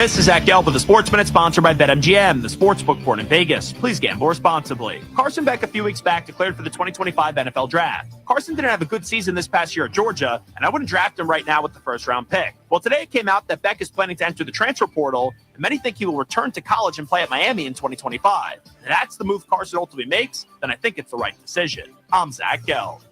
This is Zach Gelb with the Sports Minute, sponsored by BetMGM, the sportsbook port in Vegas. Please gamble responsibly. Carson Beck a few weeks back declared for the 2025 NFL Draft. Carson didn't have a good season this past year at Georgia, and I wouldn't draft him right now with the first-round pick. Well, today it came out that Beck is planning to enter the transfer portal, and many think he will return to college and play at Miami in 2025. If that's the move Carson ultimately makes, then I think it's the right decision. I'm Zach Gelb.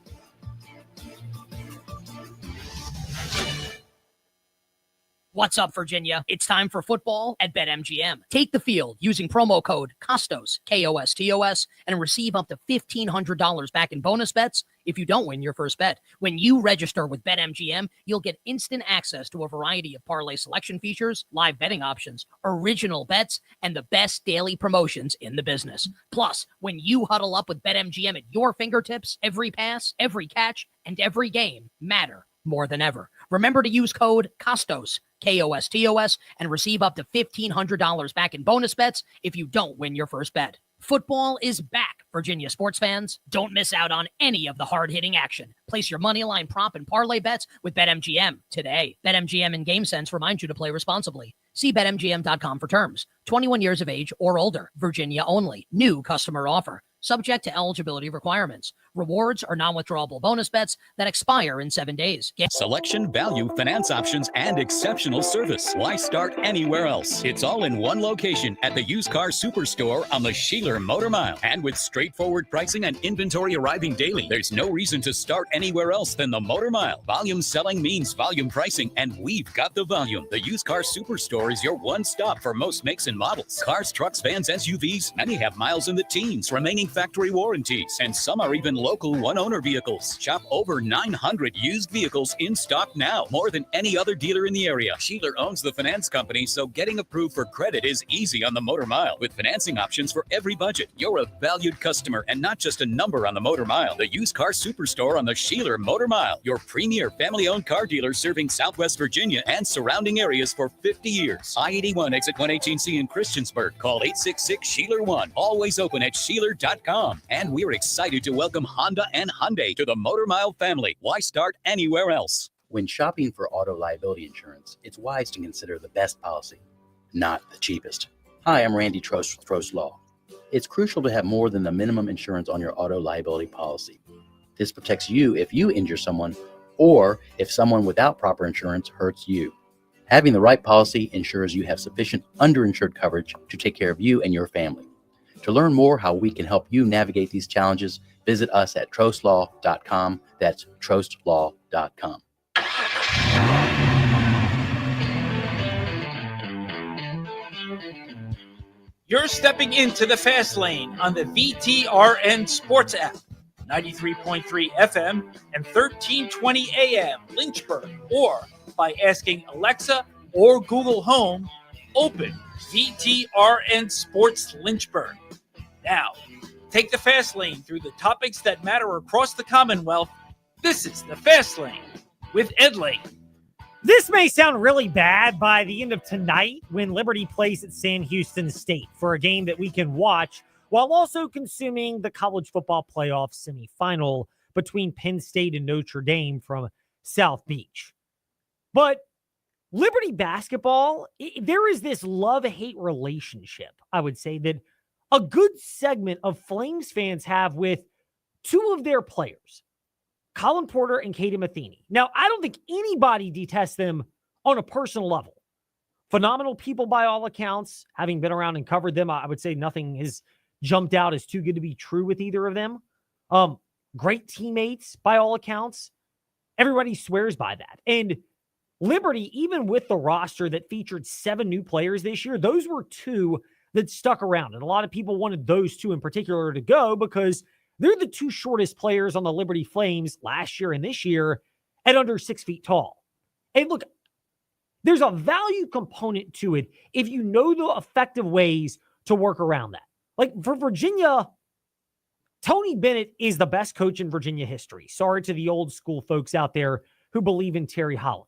What's up, Virginia? It's time for football at BetMGM. Take the field using promo code KOSTOS, K-O-S-T-O-S, and receive up to $1,500 back in bonus bets if you don't win your first bet. When you register with BetMGM, you'll get instant access to a variety of parlay selection features, live betting options, original bets, and the best daily promotions in the business. Plus, when you huddle up with BetMGM at your fingertips, every pass, every catch, and every game matter more than ever. Remember to use code KOSTOS, K-O-S-T-O-S, and receive up to $1,500 back in bonus bets if you don't win your first bet. Football is back, Virginia sports fans. Don't miss out on any of the hard-hitting action. Place your moneyline prop and parlay bets with BetMGM today. BetMGM and GameSense remind you to play responsibly. See BetMGM.com for terms. 21 years of age or older. Virginia only. New customer offer. Subject to eligibility requirements. Rewards are non-withdrawable bonus bets that expire in 7 days. Selection, value, finance options, and exceptional service. Why start anywhere else? It's all in one location at the Used Car Superstore on the Sheeler Motor Mile. And with straightforward pricing and inventory arriving daily, there's no reason to start anywhere else than the Motor Mile. Volume selling means volume pricing, and we've got the volume. The Used Car Superstore is your one stop for most makes and models. Cars, trucks, vans, SUVs, many have miles in the teens, remaining factory warranties, and some are even local one-owner vehicles. Shop over 900 used vehicles in stock now, more than any other dealer in the area. Sheeler owns the finance company, so getting approved for credit is easy on the Motor Mile. With financing options for every budget, you're a valued customer and not just a number on the Motor Mile. The Used Car Superstore on the Sheeler Motor Mile, your premier family-owned car dealer serving Southwest Virginia and surrounding areas for 50 years. I-81 exit 118C in Christiansburg. Call 866-SHEELER1. Always open at Sheeler.com. And we're excited to welcome Honda and Hyundai to the Motor Mile family. Why start anywhere else? When shopping for auto liability insurance, it's wise to consider the best policy, not the cheapest. Hi, I'm Randy Trost with Trost Law. It's crucial to have more than the minimum insurance on your auto liability policy. This protects you if you injure someone or if someone without proper insurance hurts you. Having the right policy ensures you have sufficient underinsured coverage to take care of you and your family. To learn more how we can help you navigate these challenges, visit us at trostlaw.com. That's trostlaw.com. You're stepping into the fast lane on the VTRN Sports app, 93.3 FM and 1320 AM Lynchburg, or by asking Alexa or Google Home, open VTRN Sports Lynchburg. Now, take the fast lane through the topics that matter across the Commonwealth. This is the Fast Lane with Ed Lane. This may sound really bad by the end of tonight when Liberty plays at Sam Houston State for a game that we can watch while also consuming the college football playoff semifinal between Penn State and Notre Dame from South Beach. But Liberty basketball, there is this love-hate relationship, I would say, that a good segment of Flames fans have with two of their players, Colin Porter and Katie Matheny. Now, I don't think anybody detests them on a personal level. Phenomenal people by all accounts. Having been around and covered them, I would say nothing has jumped out as too good to be true with either of them. Great teammates by all accounts. Everybody swears by that. And Liberty, even with the roster that featured 7 new players this year, those were 2 that stuck around. And a lot of people wanted those 2 in particular to go because they're the 2 shortest players on the Liberty Flames last year and this year at under 6 feet tall. And look, there's a value component to it if you know the effective ways to work around that. Like for Virginia, Tony Bennett is the best coach in Virginia history. Sorry to the old school folks out there who believe in Terry Holland.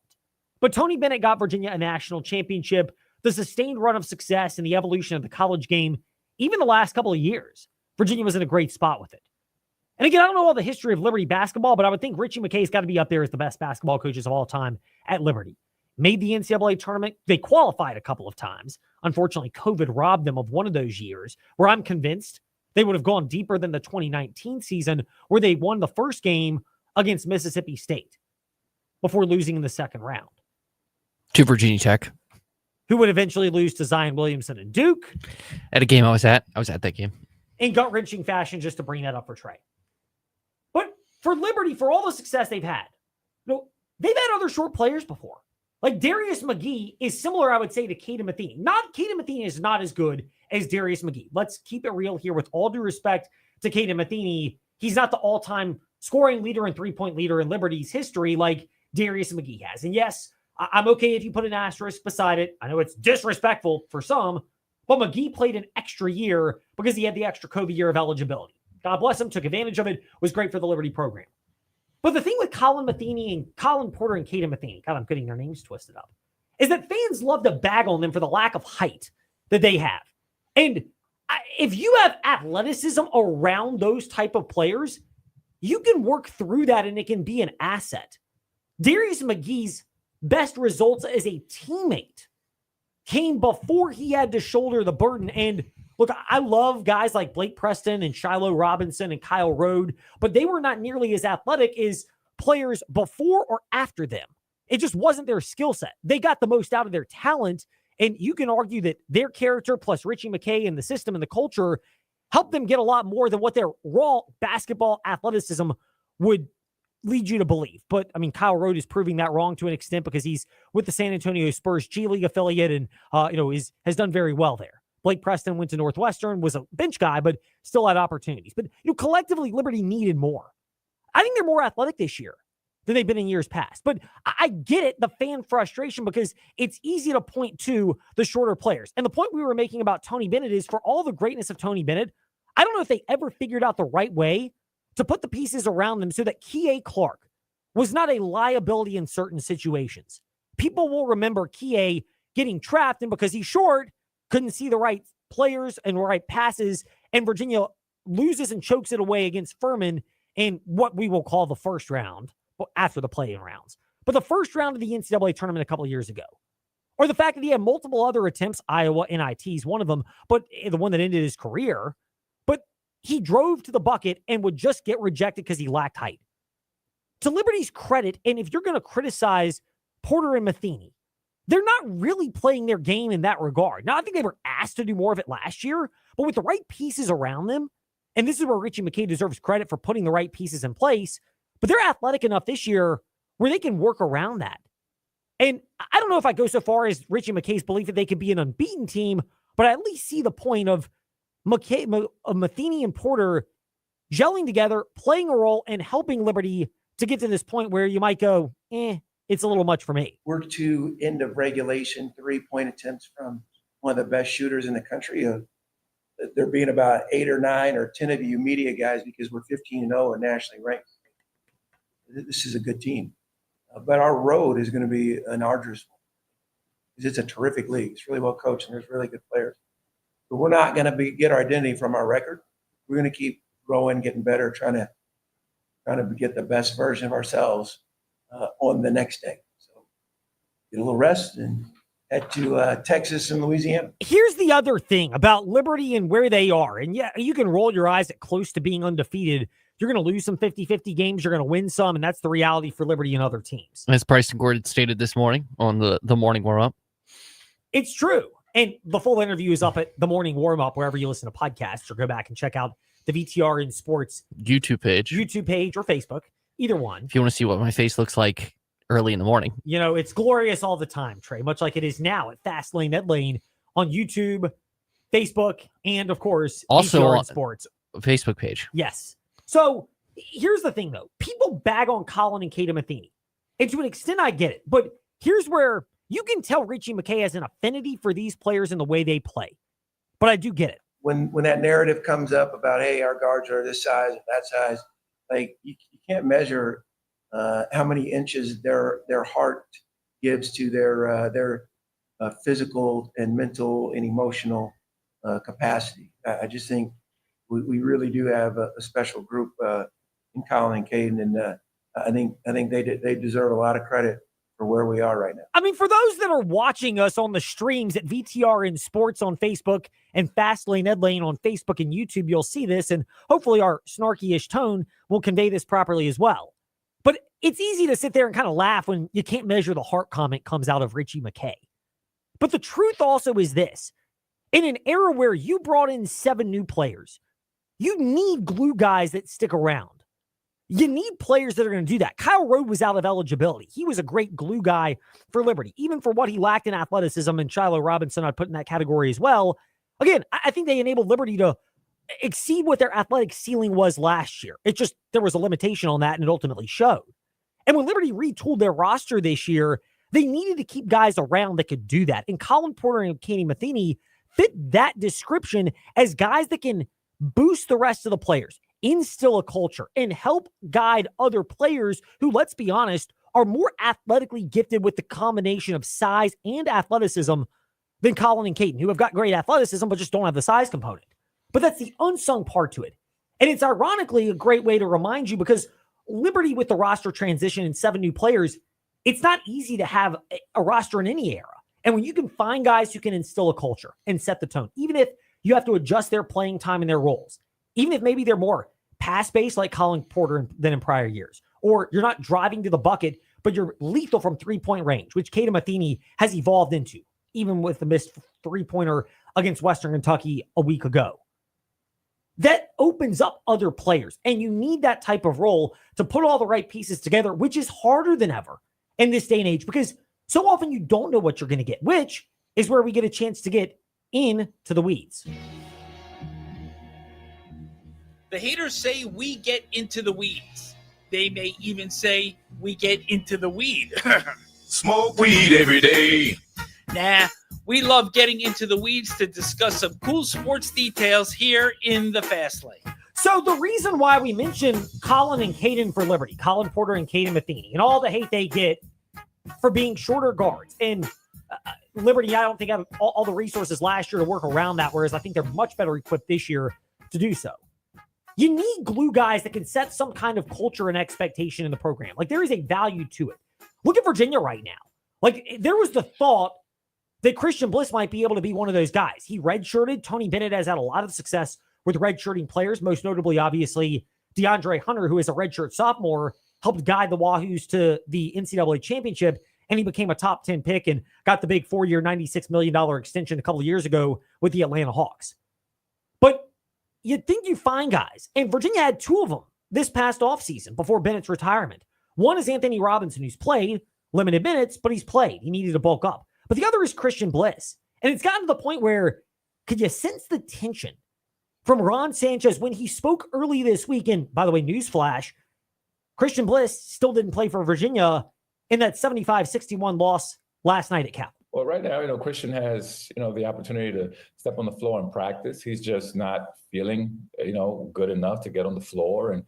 But Tony Bennett got Virginia a national championship, the sustained run of success and the evolution of the college game, even the last couple of years. Virginia was in a great spot with it. And again, I don't know all the history of Liberty basketball, but I would think Richie McKay's got to be up there as the best basketball coaches of all time at Liberty. made the NCAA tournament. They qualified a couple of times. Unfortunately, COVID robbed them of one of those years where I'm convinced they would have gone deeper than the 2019 season where they won the first game against Mississippi State before losing in the second round. To Virginia Tech. Who would eventually lose to Zion Williamson and Duke. At a game I was at that game. In gut-wrenching fashion, just to bring that up for Trey. But for Liberty, for all the success they've had, they've had other short players before. Like Darius McGee is similar, I would say, to Caden Matheny. Caden Matheny is not as good as Darius McGee. Let's keep it real here with all due respect to Caden Matheny. He's not the all-time scoring leader and three-point leader in Liberty's history like Darius McGee has. And yes, I'm okay if you put an asterisk beside it. I know it's disrespectful for some, but McGee played an extra year because he had the extra COVID year of eligibility. God bless him, took advantage of it, was great for the Liberty program. But the thing with Colin Matheny and Colin Porter and Caden Matheny, God, I'm getting their names twisted up, is that fans love to bag on them for the lack of height that they have. And if you have athleticism around those type of players, you can work through that and it can be an asset. Darius McGee's best results as a teammate came before he had to shoulder the burden. And look, I love guys like Blake Preston and Shiloh Robinson and Kyle Rode, but they were not nearly as athletic as players before or after them. It just wasn't their skill set. They got the most out of their talent, and you can argue that their character plus Richie McKay and the system and the culture helped them get a lot more than what their raw basketball athleticism would lead you to believe. But I mean, Kyle Rode is proving that wrong to an extent because he's with the San Antonio Spurs G League affiliate and has done very well there. Blake Preston went to Northwestern, was a bench guy, but still had opportunities. But collectively, Liberty needed more. I think they're more athletic this year than they've been in years past. But I get it, the fan frustration, because it's easy to point to the shorter players. And the point we were making about Tony Bennett is, for all the greatness of Tony Bennett, I don't know if they ever figured out the right way to put the pieces around them so that Kie Clark was not a liability in certain situations. People will remember Kie getting trapped, and because he's short, couldn't see the right players and right passes, and Virginia loses and chokes it away against Furman in what we will call the first round after the play-in rounds. But the first round of the NCAA tournament a couple of years ago, or the fact that he had multiple other attempts, Iowa NIT is one of them, but the one that ended his career, but he drove to the bucket and would just get rejected because he lacked height. To Liberty's credit, and if you're going to criticize Porter and Matheny, they're not really playing their game in that regard. Now, I think they were asked to do more of it last year, but with the right pieces around them, and this is where Richie McKay deserves credit for putting the right pieces in place, but they're athletic enough this year where they can work around that. And I don't know if I go so far as Richie McKay's belief that they could be an unbeaten team, but I at least see the point of Matheny and Porter gelling together, playing a role, and helping Liberty to get to this point where you might go, it's a little much for me. We're to end of regulation 3-point attempts from one of the best shooters in the country. There being about 8 or 9 or 10 of you media guys, because we're 15-0 and nationally ranked. This is a good team. But our road is going to be an arduous one. It's a terrific league. It's really well coached, and there's really good players. But we're not going to get our identity from our record. We're going to keep growing, getting better, trying to get the best version of ourselves on the next day. So get a little rest and head to Texas and Louisiana. Here's the other thing about Liberty and where they are. And yeah, you can roll your eyes at close to being undefeated. You're going to lose some 50-50 games. You're going to win some, and that's the reality for Liberty and other teams. As Bryson Gordon stated this morning on the morning warm-up. It's true. And the full interview is up at the morning warm-up, wherever you listen to podcasts, or go back and check out the VTR in Sports YouTube page or Facebook, either one. If you want to see what my face looks like early in the morning. It's glorious all the time, Trey, much like it is now at Fast Lane, Ed Lane on YouTube, Facebook, and of course, also VTR on in Sports Facebook page. Yes. So here's the thing, though. People bag on Colin and Caden Matheny, and to an extent, I get it. But here's where you can tell Richie McKay has an affinity for these players and the way they play. But I do get it. When that narrative comes up about, hey, our guards are this size and that size, like you can't measure how many inches their heart gives to their physical and mental and emotional capacity. I just think we really do have a special group in Colin and Caden, and I think they deserve a lot of credit for where we are right now. I mean, for those that are watching us on the streams at VTRN Sports on Facebook and Fastlane Ed Lane on Facebook and YouTube, you'll see this, and hopefully our snarky-ish tone will convey this properly as well. But it's easy to sit there and kind of laugh when you can't measure the heart comment comes out of Richie McKay. But the truth also is this. In an era where you brought in 7 new players, you need glue guys that stick around. You need players that are going to do that. Kyle Rode was out of eligibility. He was a great glue guy for Liberty, even for what he lacked in athleticism, and Shiloh Robinson I'd put in that category as well. Again, I think they enabled Liberty to exceed what their athletic ceiling was last year. It's just there was a limitation on that, and it ultimately showed. And when Liberty retooled their roster this year, they needed to keep guys around that could do that. And Colin Porter and Katie Matheny fit that description as guys that can boost the rest of the players, instill a culture, and help guide other players who, let's be honest, are more athletically gifted with the combination of size and athleticism than Colin and Caden, who have got great athleticism but just don't have the size component. But that's the unsung part to it. And it's ironically a great way to remind you, because Liberty, with the roster transition and 7 new players, it's not easy to have a roster in any era. And when you can find guys who can instill a culture and set the tone, even if you have to adjust their playing time and their roles, even if maybe they're more pass-based like Colin Porter than in prior years, or you're not driving to the bucket, but you're lethal from three-point range, which Kaden Matheny has evolved into, even with the missed three-pointer against Western Kentucky a week ago. That opens up other players, and you need that type of role to put all the right pieces together, which is harder than ever in this day and age, because so often you don't know what you're going to get, which is where we get a chance to get into the weeds. The haters say we get into the weeds. They may even say we get into the weed. Smoke weed every day. Nah, we love getting into the weeds to discuss some cool sports details here in the Fast Lane. So the reason why we mention Colin and Caden for Liberty, Colin Porter and Kaden Matheny, and all the hate they get for being shorter guards, and Liberty, I don't think have all the resources last year to work around that, whereas I think they're much better equipped this year to do so. You need glue guys that can set some kind of culture and expectation in the program. Like, there is a value to it. Look at Virginia right now. Like, there was the thought that Christian Bliss might be able to be one of those guys. He redshirted. Tony Bennett has had a lot of success with redshirting players, most notably, obviously, DeAndre Hunter, who is a redshirt sophomore, helped guide the Wahoos to the NCAA championship, and he became a top 10 pick and got the big 4-year, $96 million extension a couple of years ago with the Atlanta Hawks. But you'd think you find guys, and Virginia had 2 of them this past offseason before Bennett's retirement. One is Anthony Robinson, who's played limited minutes, but he's played. He needed to bulk up. But the other is Christian Bliss. And it's gotten to the point where, could you sense the tension from Ron Sanchez when he spoke early this week? And by the way, newsflash, Christian Bliss still didn't play for Virginia in that 75-61 loss last night at Cal. Well, right now, Christian has, the opportunity to step on the floor and practice. He's just not feeling, good enough to get on the floor. And,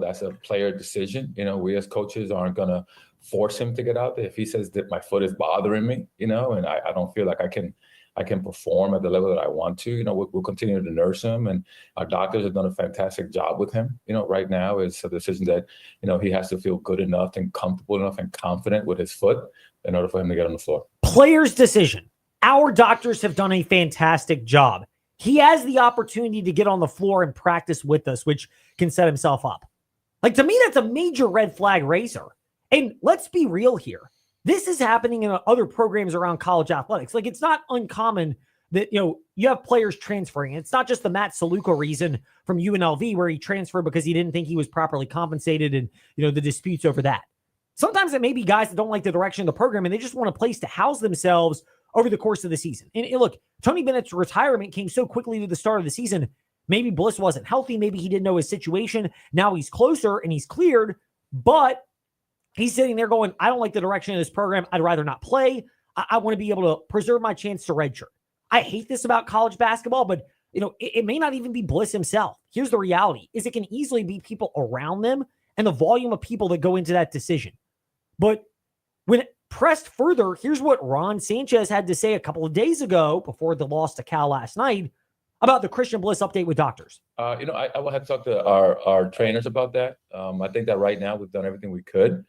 that's a player decision. We as coaches aren't going to force him to get out there. If he says that my foot is bothering me, and I don't feel like I can perform at the level that I want to, we'll continue to nurse him. And our doctors have done a fantastic job with him. Right now it's a decision that, he has to feel good enough and comfortable enough and confident with his foot in order for him to get on the floor. Player's decision. Our doctors have done a fantastic job. He has the opportunity to get on the floor and practice with us, which can set himself up. Like, to me, that's a major red flag raiser. And let's be real here. This is happening in other programs around college athletics. Like, it's not uncommon that, you have players transferring. It's not just the Matt Saluka reason from UNLV where he transferred because he didn't think he was properly compensated and, the disputes over that. Sometimes it may be guys that don't like the direction of the program and they just want a place to house themselves over the course of the season. And look, Tony Bennett's retirement came so quickly to the start of the season. Maybe Bliss wasn't healthy. Maybe he didn't know his situation. Now he's closer and he's cleared, but he's sitting there going, I don't like the direction of this program. I'd rather not play. I want to be able to preserve my chance to redshirt. I hate this about college basketball, but it may not even be Bliss himself. Here's the reality, is it can easily be people around them and the volume of people that go into that decision. But when pressed further, here's what Ron Sanchez had to say a couple of days ago before the loss to Cal last night about the Christian Bliss update with doctors. I will have to talk to our trainers about that. I think that right now we've done everything we could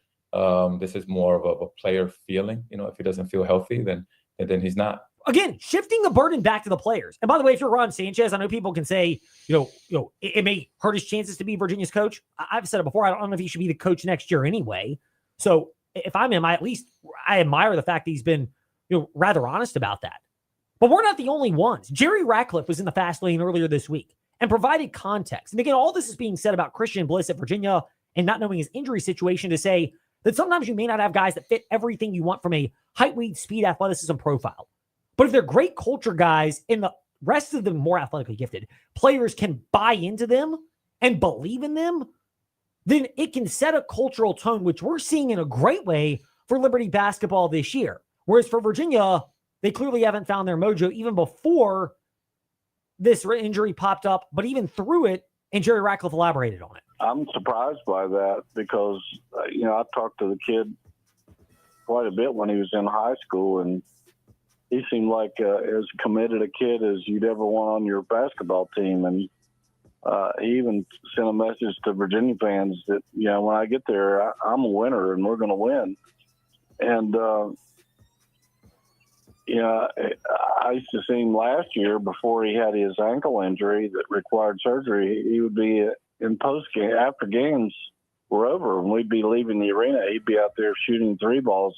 This is more of a player feeling. If he doesn't feel healthy, then he's not. Again, shifting the burden back to the players. And by the way, if you're Ron Sanchez, I know people can say, it may hurt his chances to be Virginia's coach. I've said it before. I don't know if he should be the coach next year anyway. So if I'm him, I admire the fact that he's been, rather honest about that. But we're not the only ones. Jerry Ratcliffe was in the fast lane earlier this week and provided context. And again, all this is being said about Christian Bliss at Virginia and not knowing his injury situation to say that sometimes you may not have guys that fit everything you want from a height, weight, speed, athleticism profile. But if they're great culture guys and the rest of them more athletically gifted, players can buy into them and believe in them, then it can set a cultural tone, which we're seeing in a great way for Liberty basketball this year. Whereas for Virginia, they clearly haven't found their mojo even before this injury popped up, but even through it, and Jerry Ratcliffe elaborated on it. I'm surprised by that because, I talked to the kid quite a bit when he was in high school, and he seemed like as committed a kid as you'd ever want on your basketball team. And he even sent a message to Virginia fans that, when I get there, I'm a winner and we're going to win. And, I used to see him last year before he had his ankle injury that required surgery. He would be in post game after games were over and we'd be leaving the arena. He'd be out there shooting 3 balls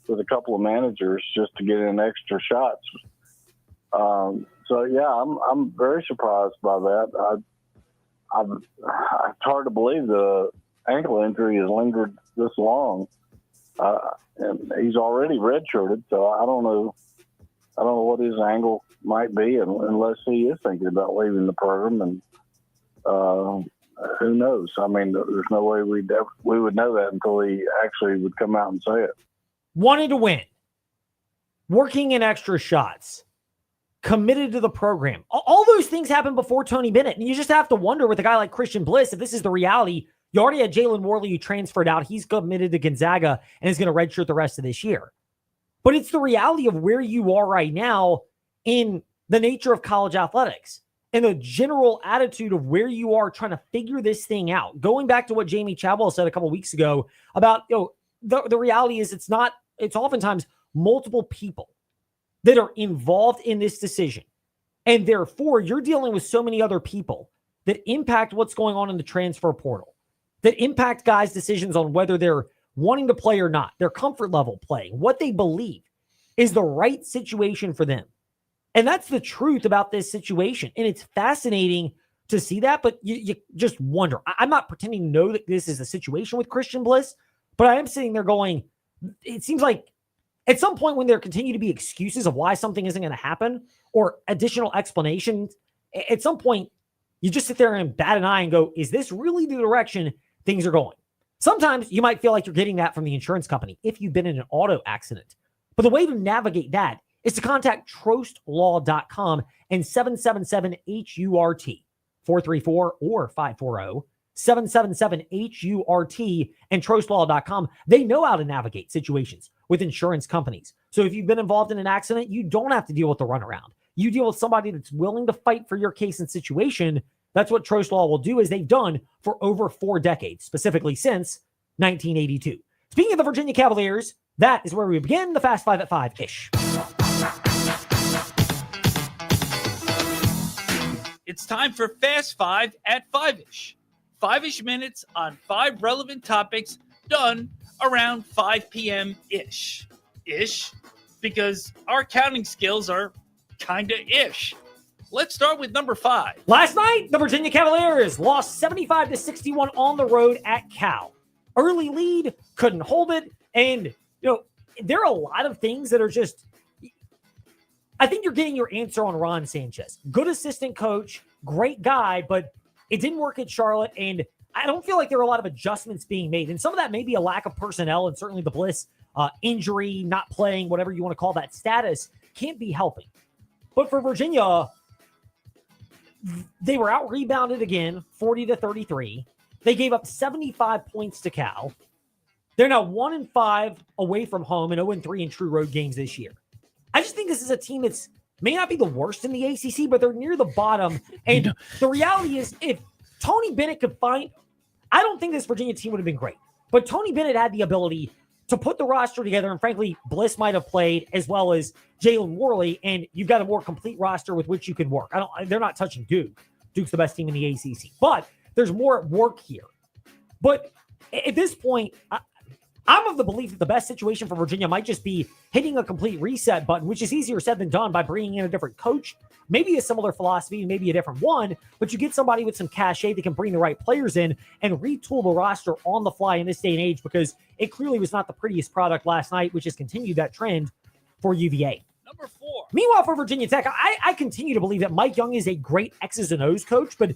with a couple of managers just to get in extra shots. I'm very surprised by that. It's hard to believe the ankle injury has lingered this long. And he's already redshirted, so I don't know what his angle might be unless he is thinking about leaving the program. And who knows? I mean, there's no way we would know that until he actually would come out and say it. Wanted to win, working in extra shots, committed to the program. All those things happened before Tony Bennett. And you just have to wonder with a guy like Christian Bliss, if this is the reality. You already had Jalen Worley who transferred out. He's committed to Gonzaga and is going to redshirt the rest of this year. But it's the reality of where you are right now in the nature of college athletics and the general attitude of where you are trying to figure this thing out. Going back to what Jamie Chadwell said a couple weeks ago about, the reality is it's oftentimes multiple people that are involved in this decision. And therefore, you're dealing with so many other people that impact what's going on in the transfer portal, that impact guys' decisions on whether they're wanting to play or not, their comfort level playing, what they believe is the right situation for them. And that's the truth about this situation. And it's fascinating to see that, but you just wonder. I'm not pretending to know that this is the situation with Christian Bliss, but I am sitting there going, it seems like at some point when there continue to be excuses of why something isn't going to happen or additional explanations, at some point you just sit there and bat an eye and go, is this really the direction things are going? Sometimes you might feel like you're getting that from the insurance company if you've been in an auto accident. But the way to navigate that is to contact trostlaw.com and 777-HURT, 434 or 540, 777-HURT and trostlaw.com. They know how to navigate situations with insurance companies. So if you've been involved in an accident, you don't have to deal with the runaround. You deal with somebody that's willing to fight for your case and situation. That's what Trost Law will do, as they've done for over 4 decades, specifically since 1982. Speaking of the Virginia Cavaliers, that is where we begin the Fast Five at 5-ish. It's time for Fast Five at 5-ish. 5-ish minutes on 5 relevant topics done around 5 p.m.-ish. Ish, because our counting skills are kind of ish. Let's start with number 5. Last night, the Virginia Cavaliers lost 75-61 on the road at Cal. Early lead, couldn't hold it. And, there are a lot of things that are just, I think you're getting your answer on Ron Sanchez. Good assistant coach, great guy, but it didn't work at Charlotte. And I don't feel like there are a lot of adjustments being made. And some of that may be a lack of personnel, and certainly the Bliss injury, not playing, whatever you want to call that status, can't be helping. But for Virginia, they were out-rebounded again, 40-33. They gave up 75 points to Cal. They're now 1-5 away from home and 0-3 in true road games this year. I just think this is a team that's may not be the worst in the ACC, but they're near the bottom. And the reality is, if Tony Bennett could find, I don't think this Virginia team would have been great. But Tony Bennett had the ability to put the roster together, and frankly, Bliss might have played as well as Jalen Worley, and you've got a more complete roster with which you can work. They're not touching Duke. Duke's the best team in the ACC, but there's more at work here. But at this point, I'm of the belief that the best situation for Virginia might just be hitting a complete reset button, which is easier said than done by bringing in a different coach, maybe a similar philosophy, maybe a different one, but you get somebody with some cachet that can bring the right players in and retool the roster on the fly in this day and age, because it clearly was not the prettiest product last night, which has continued that trend for UVA. Number 4. Meanwhile, for Virginia Tech, I continue to believe that Mike Young is a great X's and O's coach, but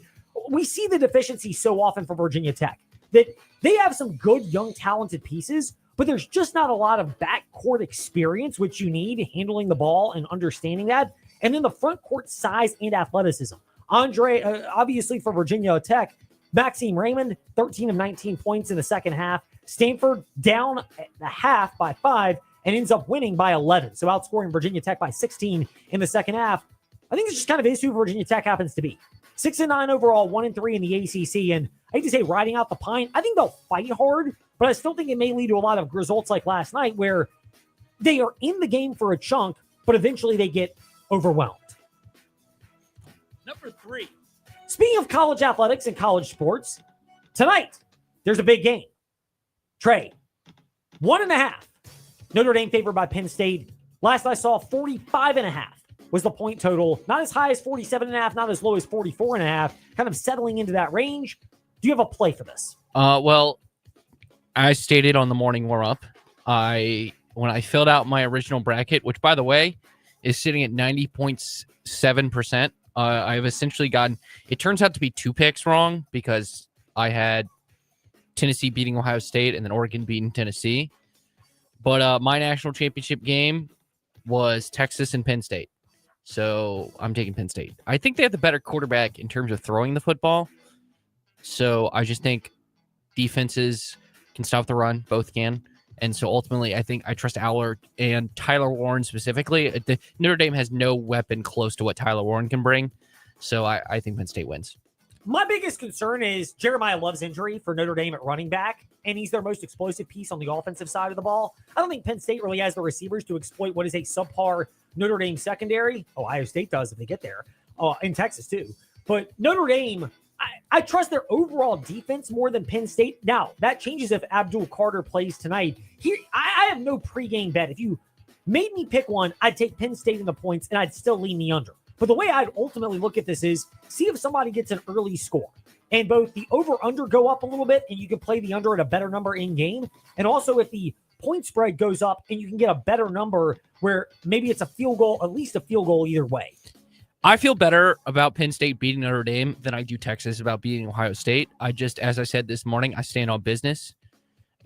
we see the deficiency so often for Virginia Tech that they have some good, young, talented pieces, but there's just not a lot of backcourt experience, which you need, handling the ball and understanding that. And then the front court size and athleticism. Obviously for Virginia Tech, Maxime Raymond, 13 of 19 points in the second half. Stanford down at the half by 5 and ends up winning by 11. So outscoring Virginia Tech by 16 in the second half. I think it's just kind of is who Virginia Tech happens to be. 6-9 overall, 1-3 in the ACC. And I hate to say riding out the pine, I think they'll fight hard, but I still think it may lead to a lot of results like last night where they are in the game for a chunk, but eventually they get overwhelmed. Number 3. Speaking of college athletics and college sports, tonight there's a big game. Trey, 1.5. Notre Dame favored by Penn State. Last I saw, 45.5 was the point total. Not as high as 47.5, not as low as 44.5, kind of settling into that range. Do you have a play for this? Well, I stated on the morning warm-up, when I filled out my original bracket, which, by the way, is sitting at 90.7%, I've essentially gotten, it turns out to be 2 picks wrong because I had Tennessee beating Ohio State and then Oregon beating Tennessee. But my national championship game was Texas and Penn State. So I'm taking Penn State. I think they have the better quarterback in terms of throwing the football. So I just think defenses can stop the run. Both can. And so ultimately, I think I trust Aller and Tyler Warren specifically. Notre Dame has no weapon close to what Tyler Warren can bring. So I think Penn State wins. My biggest concern is Jeremiah Love's injury for Notre Dame at running back, and he's their most explosive piece on the offensive side of the ball. I don't think Penn State really has the receivers to exploit what is a subpar Notre Dame secondary. Ohio State does if they get there, in Texas too. But Notre Dame, I trust their overall defense more than Penn State. Now, that changes if Abdul Carter plays tonight. I have no pregame bet. If you made me pick one, I'd take Penn State in the points, and I'd still lean the under. But the way I'd ultimately look at this is see if somebody gets an early score. And both the over-under go up a little bit, and you can play the under at a better number in game. And also if the point spread goes up and you can get a better number where maybe it's a field goal, at least a field goal either way. I feel better about Penn State beating Notre Dame than I do Texas about beating Ohio State. As I said this morning, I stand on business,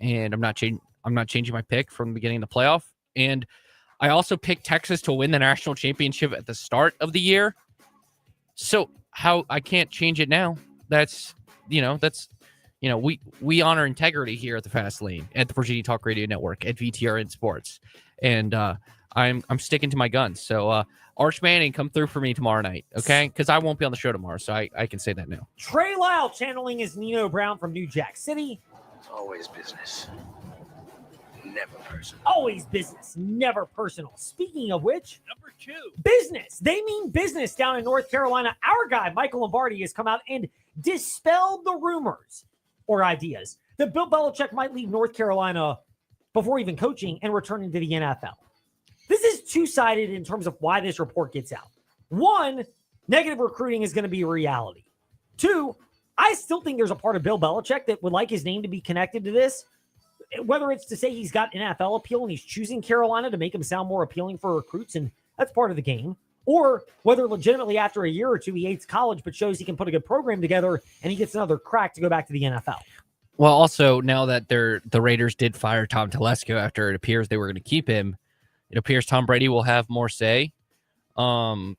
and I'm not changing my pick from the beginning of the playoff. And I also picked Texas to win the national championship at the start of the year. So how I can't change it now. We honor integrity here at the Fast Lane, at the Virginia Talk Radio Network, at VTRN Sports. And I'm sticking to my guns. So Arch Manning, come through for me tomorrow night, okay? Because I won't be on the show tomorrow, so I can say that now. Trey Lyle channeling his Nino Brown from New Jack City. It's always business. Never personal. Always business, never personal. Speaking of which, Number 2. business. They mean business down in North Carolina. Our guy, Michael Lombardi, has come out and dispelled the rumors or ideas that Bill Belichick might leave North Carolina before even coaching and returning to the NFL. This is two-sided in terms of why this report gets out. One, negative recruiting is going to be a reality. Two, I still think there's a part of Bill Belichick that would like his name to be connected to this, whether it's to say he's got NFL appeal and he's choosing Carolina to make him sound more appealing for recruits, and that's part of the game, or whether legitimately after a year or two he hates college but shows he can put a good program together and he gets another crack to go back to the NFL. Well, also, now that the Raiders did fire Tom Telesco after it appears they were going to keep him, it appears Tom Brady will have more say. I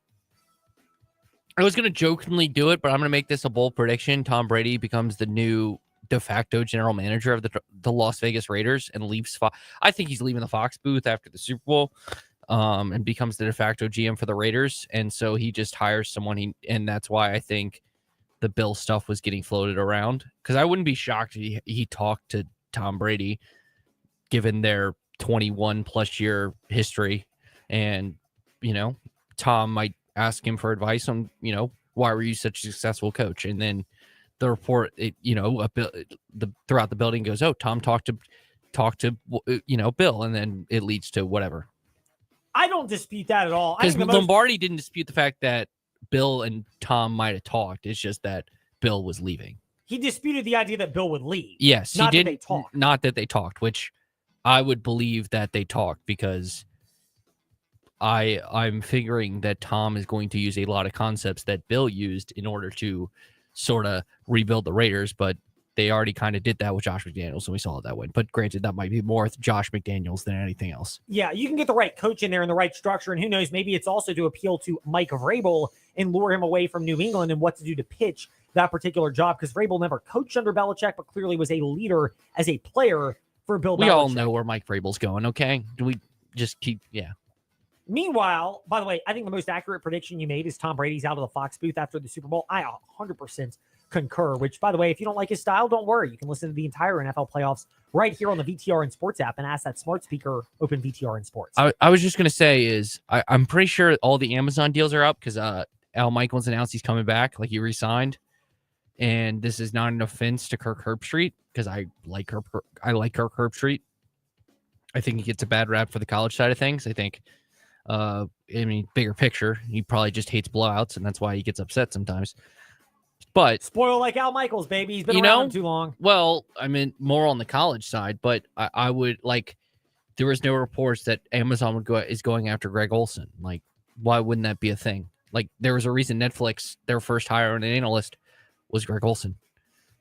was going to jokingly do it, but I'm going to make this a bold prediction. Tom Brady becomes the new de facto general manager of the Las Vegas Raiders and leaves. I think he's leaving the Fox booth after the Super Bowl and becomes the de facto GM for the Raiders. And so he just hires someone. And that's why I think the Bill stuff was getting floated around, because I wouldn't be shocked if he talked to Tom Brady, given their 21 plus year history. And, Tom might ask him for advice on, why were you such a successful coach? And then the report, throughout the building goes, oh, Tom talked to Bill, and then it leads to whatever. I don't dispute that at all. Because Lombardi didn't dispute the fact that Bill and Tom might have talked. It's just that Bill was leaving. He disputed the idea that Bill would leave. Yes, he did. That they talked. Not that they talked, which I would believe that they talked, because I'm figuring that Tom is going to use a lot of concepts that Bill used in order to sort of rebuild the Raiders, but they already kind of did that with Josh McDaniels, and we saw it that way. But granted, that might be more with Josh McDaniels than anything else. Yeah, you can get the right coach in there and the right structure, and who knows, maybe it's also to appeal to Mike Vrabel and lure him away from New England and what to do to pitch that particular job, because Vrabel never coached under Belichick, but clearly was a leader as a player for Bill Belichick. We all know where Mike Vrabel's going, okay? Do we just keep, yeah. Meanwhile, by the way, I think the most accurate prediction you made is Tom Brady's out of the Fox booth after the Super Bowl. I 100% concur, which, by the way, if you don't like his style, don't worry. You can listen to the entire NFL playoffs right here on the VTRN Sports app and ask that smart speaker, open VTRN Sports. I was just going to say I'm pretty sure all the Amazon deals are up because Al Michaels announced he's coming back, like he re-signed. And this is not an offense to Kirk Herbstreit, because I like Kirk Herbstreit. I think he gets a bad rap for the college side of things. I think, bigger picture, he probably just hates blowouts, and that's why he gets upset sometimes. But spoil like Al Michaels, baby. He's been around too long. Well, I mean, more on the college side, but I would like. There was no reports that Amazon is going after Greg Olson. Like, why wouldn't that be a thing? Like, there was a reason Netflix, their first hire on an analyst was Greg Olson.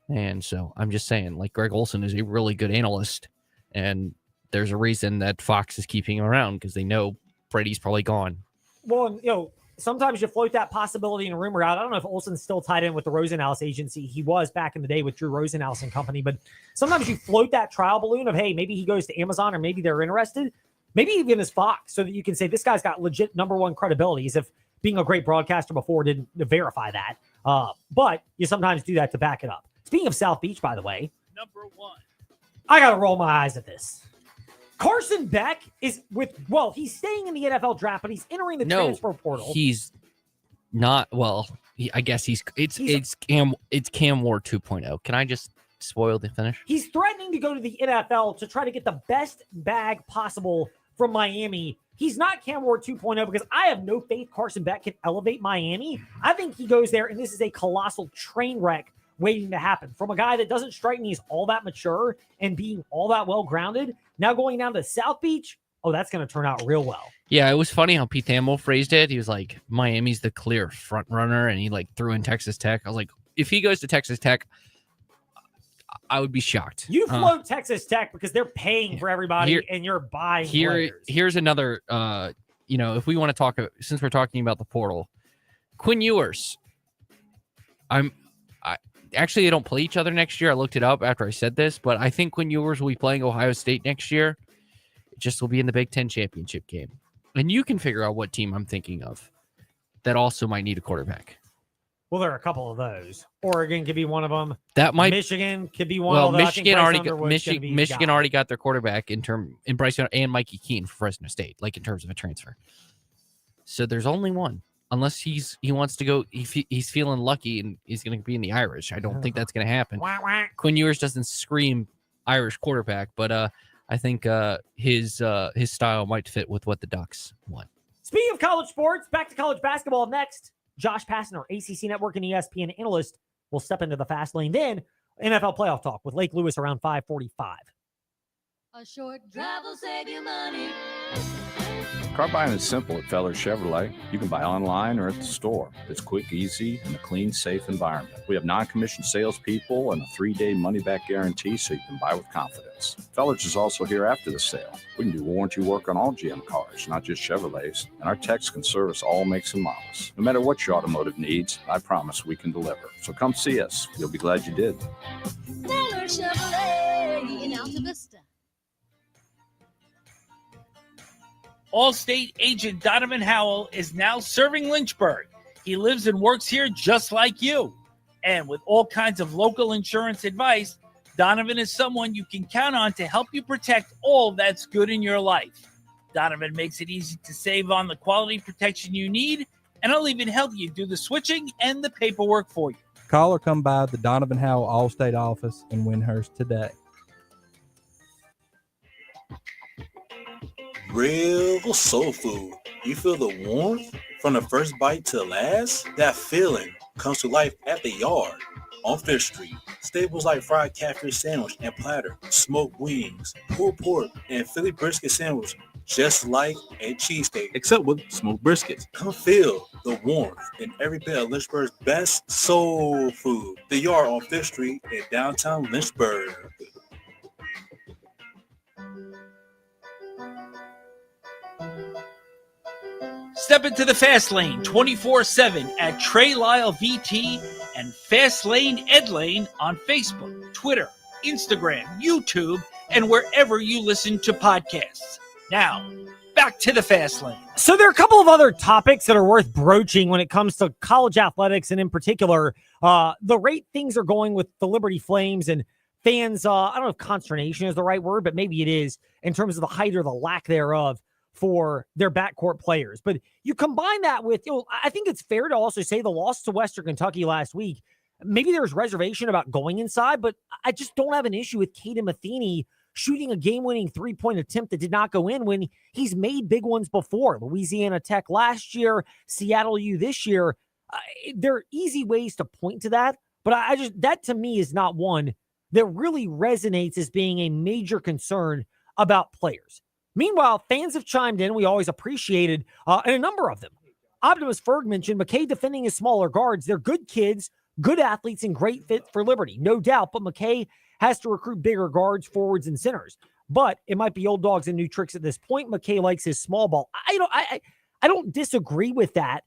And so I'm just saying, like, Greg Olson is a really good analyst, and there's a reason that Fox is keeping him around, because they know Brady's probably gone. Well, sometimes you float that possibility and rumor out. I don't know if Olson's still tied in with the Rosenhaus agency. He was back in the day with Drew Rosenhaus and company, but sometimes you float that trial balloon of, hey, maybe he goes to Amazon, or maybe they're interested, maybe even as Fox, so that you can say this guy's got legit number one credibility, as if being a great broadcaster before didn't verify that. But you sometimes do that to back it up. Speaking of South Beach, by the way, number one, I got to roll my eyes at this. Carson Beck is he's staying in the NFL draft, but he's entering the transfer portal. He's not. Well, I guess it's Cam Ward 2.0. Can I just spoil the finish? He's threatening to go to the NFL to try to get the best bag possible from Miami. He's not Cam Ward 2.0, because I have no faith Carson Beck can elevate Miami. I think he goes there, and this is a colossal train wreck waiting to happen from a guy that doesn't strike me as all that mature and being all that well-grounded. Now going down to South Beach, that's going to turn out real well. Yeah, it was funny how Pete Thamel phrased it. He was like, Miami's the clear front runner, and he threw in Texas Tech. I was like, if he goes to Texas Tech, I would be shocked. You float Texas Tech because they're paying for everybody, and you're buying players. Here's another, if we want to talk, since we're talking about the portal, Quinn Ewers. Actually, they don't play each other next year. I looked it up after I said this, but I think Quinn Ewers will be playing Ohio State next year. It just will be in the Big Ten championship game. And you can figure out what team I'm thinking of that also might need a quarterback. Well, there are a couple of those. Oregon could be one of them. Michigan could be one of them. Michigan already got their quarterback in Bryce Young and Mikey Keene for Fresno State, like in terms of a transfer. So there's only one. Unless he wants to go, he's feeling lucky and he's going to be in the Irish. I don't think that's going to happen. Quinn Ewers doesn't scream Irish quarterback, but I think his style might fit with what the Ducks want. Speaking of college sports, back to college basketball next. Josh Pastner, ACC Network and ESPN analyst, will step into the fast lane. Then NFL playoff talk with Lake Lewis around 5:45. A short drive will save you money. Car buying is simple at Feller Chevrolet. You can buy online or at the store. It's quick, easy, and a clean, safe environment. We have non-commissioned salespeople and a 3-day money-back guarantee so you can buy with confidence. Feller's is also here after the sale. We can do warranty work on all GM cars, not just Chevrolets, and our techs can service all makes and models. No matter what your automotive needs, I promise we can deliver. So come see us. You'll be glad you did. Feller Chevrolet in Alta Vista. Allstate agent Donovan Howell is now serving Lynchburg. He lives and works here just like you. And with all kinds of local insurance advice, Donovan is someone you can count on to help you protect all that's good in your life. Donovan makes it easy to save on the quality protection you need, and I'll even help you do the switching and the paperwork for you. Call or come by the Donovan Howell Allstate office in Windhurst today. Real soul food. You feel the warmth from the first bite to the last? That feeling comes to life at the Yard on 5th Street. Staples like fried catfish sandwich and platter, smoked wings, pulled pork, and Philly brisket sandwich, just like a cheesesteak, except with smoked briskets. Come feel the warmth in every bit of Lynchburg's best soul food. The Yard on 5th Street in downtown Lynchburg. Step into the Fast Lane 24/7 at Trey Lyle VT and Fast Lane Ed Lane on Facebook, Twitter, Instagram, YouTube, and wherever you listen to podcasts. Now, back to the Fast Lane. So there are a couple of other topics that are worth broaching when it comes to college athletics, and in particular, the rate things are going with the Liberty Flames and fans. I don't know if consternation is the right word, but maybe it is in terms of the height or the lack thereof for their backcourt players. But you combine that with, I think it's fair to also say the loss to Western Kentucky last week. Maybe there's reservation about going inside, but I just don't have an issue with Caden Matheny shooting a game-winning three-point attempt that did not go in when he's made big ones before. Louisiana Tech last year, Seattle U this year. There are easy ways to point to that, but that to me is not one that really resonates as being a major concern about players. Meanwhile, fans have chimed in. We always appreciated, and a number of them. Optimus Ferg mentioned McKay defending his smaller guards. They're good kids, good athletes, and great fit for Liberty, no doubt. But McKay has to recruit bigger guards, forwards, and centers. But it might be old dogs and new tricks at this point. McKay likes his small ball. I don't disagree with that.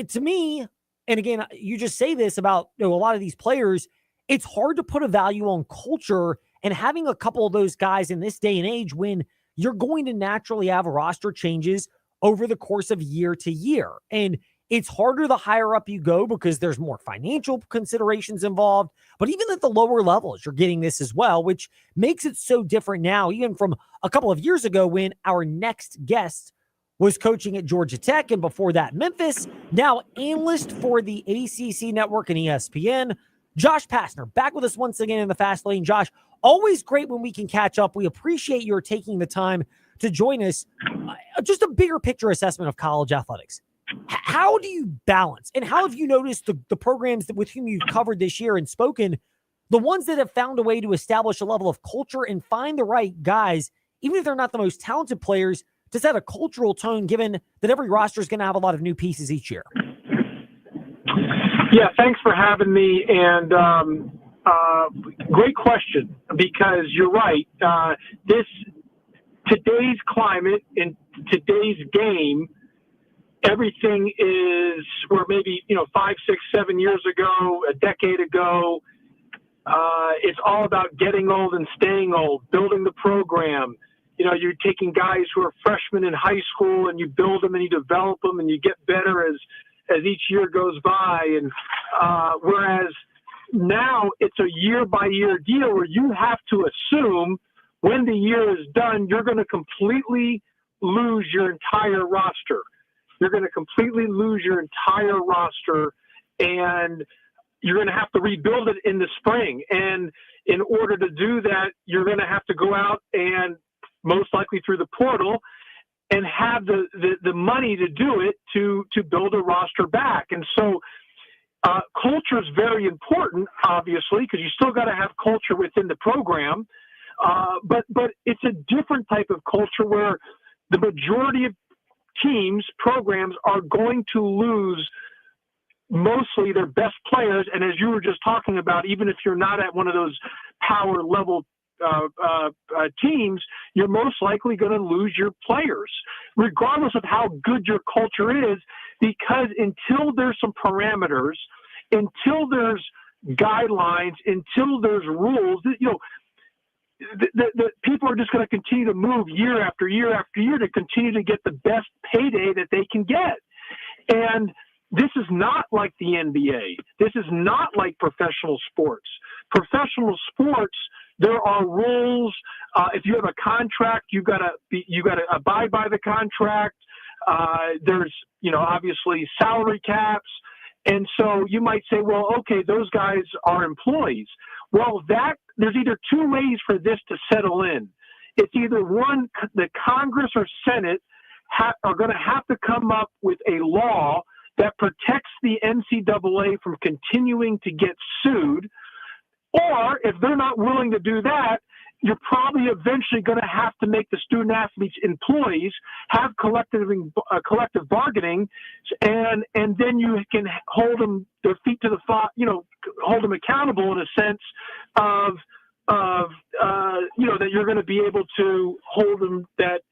To me, and again, you just say this about a lot of these players, it's hard to put a value on culture and having a couple of those guys in this day and age when you're going to naturally have roster changes over the course of year to year. And it's harder the higher up you go because there's more financial considerations involved. But even at the lower levels, you're getting this as well, which makes it so different now, even from a couple of years ago when our next guest was coaching at Georgia Tech, and before that, Memphis, now analyst for the ACC Network and ESPN. Josh Pastner, back with us once again in the Fast Lane. Josh, always great when we can catch up. We appreciate your taking the time to join us. Just a bigger picture assessment of college athletics. How do you balance, and how have you noticed the programs with whom you've covered this year and spoken, the ones that have found a way to establish a level of culture and find the right guys, even if they're not the most talented players, to set a cultural tone, given that every roster is going to have a lot of new pieces each year? Yeah, thanks for having me. And great question, because you're right. Today's climate in today's game, everything is where maybe 5, 6, 7 years ago, a decade ago. It's all about getting old and staying old, building the program. You're taking guys who are freshmen in high school and you build them and you develop them and you get better as each year goes by. And whereas now it's a year-by-year deal where you have to assume when the year is done, you're going to completely lose your entire roster. You're going to completely lose your entire roster, and you're going to have to rebuild it in the spring. And in order to do that, you're going to have to go out and most likely through the portal and have the money to do it to build a roster back. And so culture is very important, obviously, because you still got to have culture within the program. But it's a different type of culture where the majority of teams, programs are going to lose mostly their best players. And as you were just talking about, even if you're not at one of those power level teams, you're most likely going to lose your players, regardless of how good your culture is, because until there's some parameters, until there's guidelines, until there's rules, the people are just going to continue to move year after year after year to continue to get the best payday that they can get. And this is not like the NBA. This is not like professional sports. professional sports, there are rules. If you have a contract, you got to abide by the contract. There's, obviously salary caps. And so you might say, well, okay, those guys are employees. Well, there's either two ways for this to settle in. It's either one, the Congress or Senate are going to have to come up with a law that protects the NCAA from continuing to get sued. Or if they're not willing to do that, you're probably eventually going to have to make the student athletes employees, have collective bargaining, and then you can hold them their feet to the fire, hold them accountable in a sense of that you're going to be able to hold them that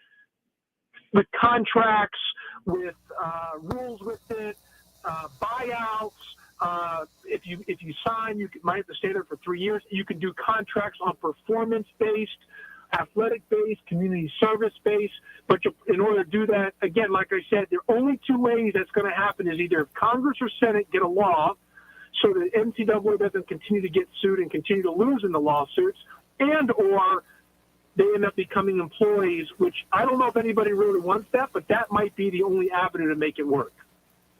with contracts, with rules with it, buyouts. If you sign, you might have to stay there for 3 years. You can do contracts on performance-based, athletic-based, community service-based. But in order to do that, again, like I said, there are only two ways that's going to happen is either Congress or Senate get a law so that NCAA doesn't continue to get sued and continue to lose in the lawsuits, and or they end up becoming employees, which I don't know if anybody really wants that, but that might be the only avenue to make it work.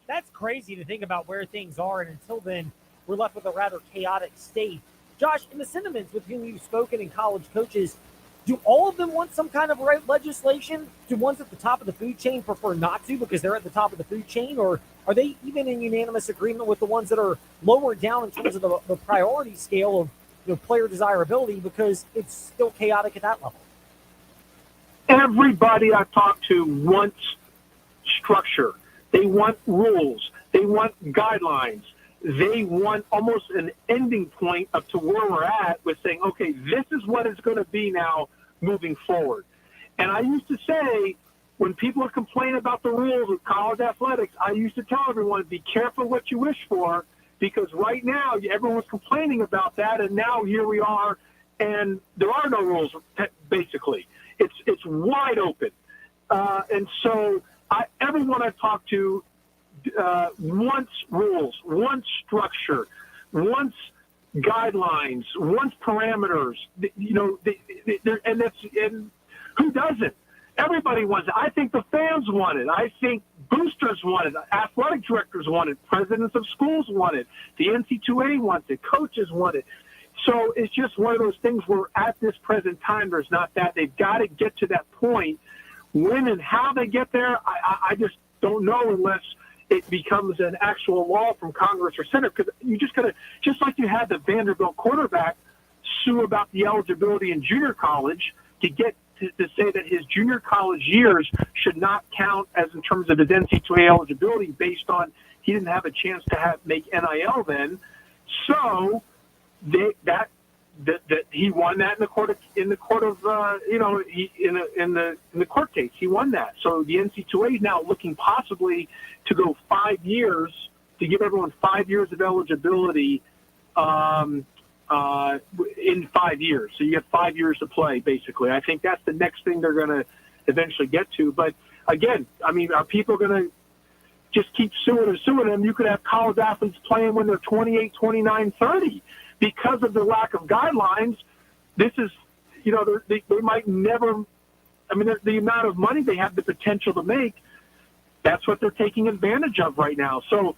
That's crazy to think about where things are, and until then, we're left with a rather chaotic state. Josh, in the sentiments with whom you've spoken in college coaches, do all of them want some kind of legislation? Do ones at the top of the food chain prefer not to because they're at the top of the food chain, or are they even in unanimous agreement with the ones that are lower down in terms of the priority scale of player desirability because it's still chaotic at that level? Everybody I've talked to wants structure. They want rules. They want guidelines. They want almost an ending point up to where we're at with saying, okay, this is what it's going to be now moving forward. And I used to say, when people are complaining about the rules of college athletics, I used to tell everyone, be careful what you wish for, because right now everyone's complaining about that, and now here we are, and there are no rules, basically. It's wide open. And so everyone I've talked to wants rules, wants structure, wants guidelines, wants parameters. And who doesn't? Everybody wants it. I think the fans want it. I think boosters want it. Athletic directors want it. Presidents of schools want it. The NC2A wants it. Coaches want it. So it's just one of those things where at this present time, there's not that. They've got to get to that point. When and how they get there, I just don't know unless it becomes an actual law from Congress or Senate. Because you just got to, just like you had the Vanderbilt quarterback sue about the eligibility in junior college to get to say that his junior college years should not count as in terms of his NC2A eligibility based on he didn't have a chance to make NIL then. So that he won that in the court of in the court case. He won that. So the NC2A is now looking possibly to go 5 years to give everyone 5 years of eligibility in 5 years. So you have 5 years to play, basically. I think that's the next thing they're going to eventually get to. But again, I mean, are people going to just keep suing and suing them? You could have college athletes playing when they're 28, 29, 30 because of the lack of guidelines. This is, they might never, I mean, the amount of money they have the potential to make, that's what they're taking advantage of right now. So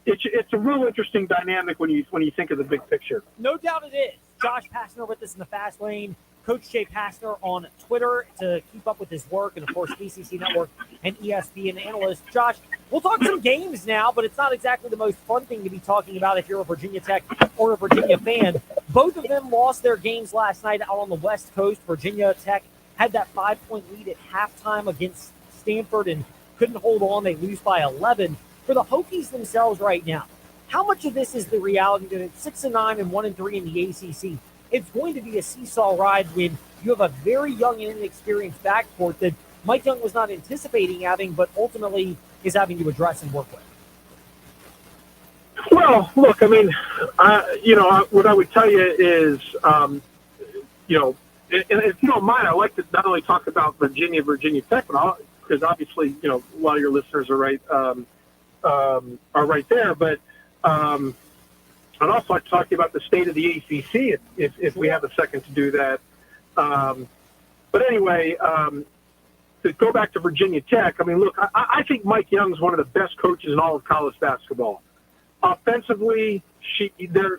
it's a real interesting dynamic when you think of the big picture. No doubt it is. Josh Pastner with us in the Fast Lane. Coach Jay Pastner on Twitter to keep up with his work, and of course BCC Network and ESPN analyst. Josh, we'll talk some games now, but it's not exactly the most fun thing to be talking about if you're a Virginia Tech or a Virginia fan. Both of them lost their games last night out on the West Coast. Virginia Tech had that 5-point lead at halftime against Stanford and couldn't hold on. They lose by 11. For the Hokies themselves right now, how much of this is the reality that it's 6-9 and 1-3 in the ACC? It's going to be a seesaw ride when you have a very young and inexperienced backcourt that Mike Young was not anticipating having, but ultimately is having to address and work with. Well, look, I mean, what I would tell you is, and if you don't mind, I'd like to not only talk about Virginia Tech, but because obviously, a lot of your listeners are right there, but I'd also like to talk to you about the state of the ACC if we have a second to do that. But anyway, to go back to Virginia Tech, I mean, look, I think Mike Young's one of the best coaches in all of college basketball. Offensively, they're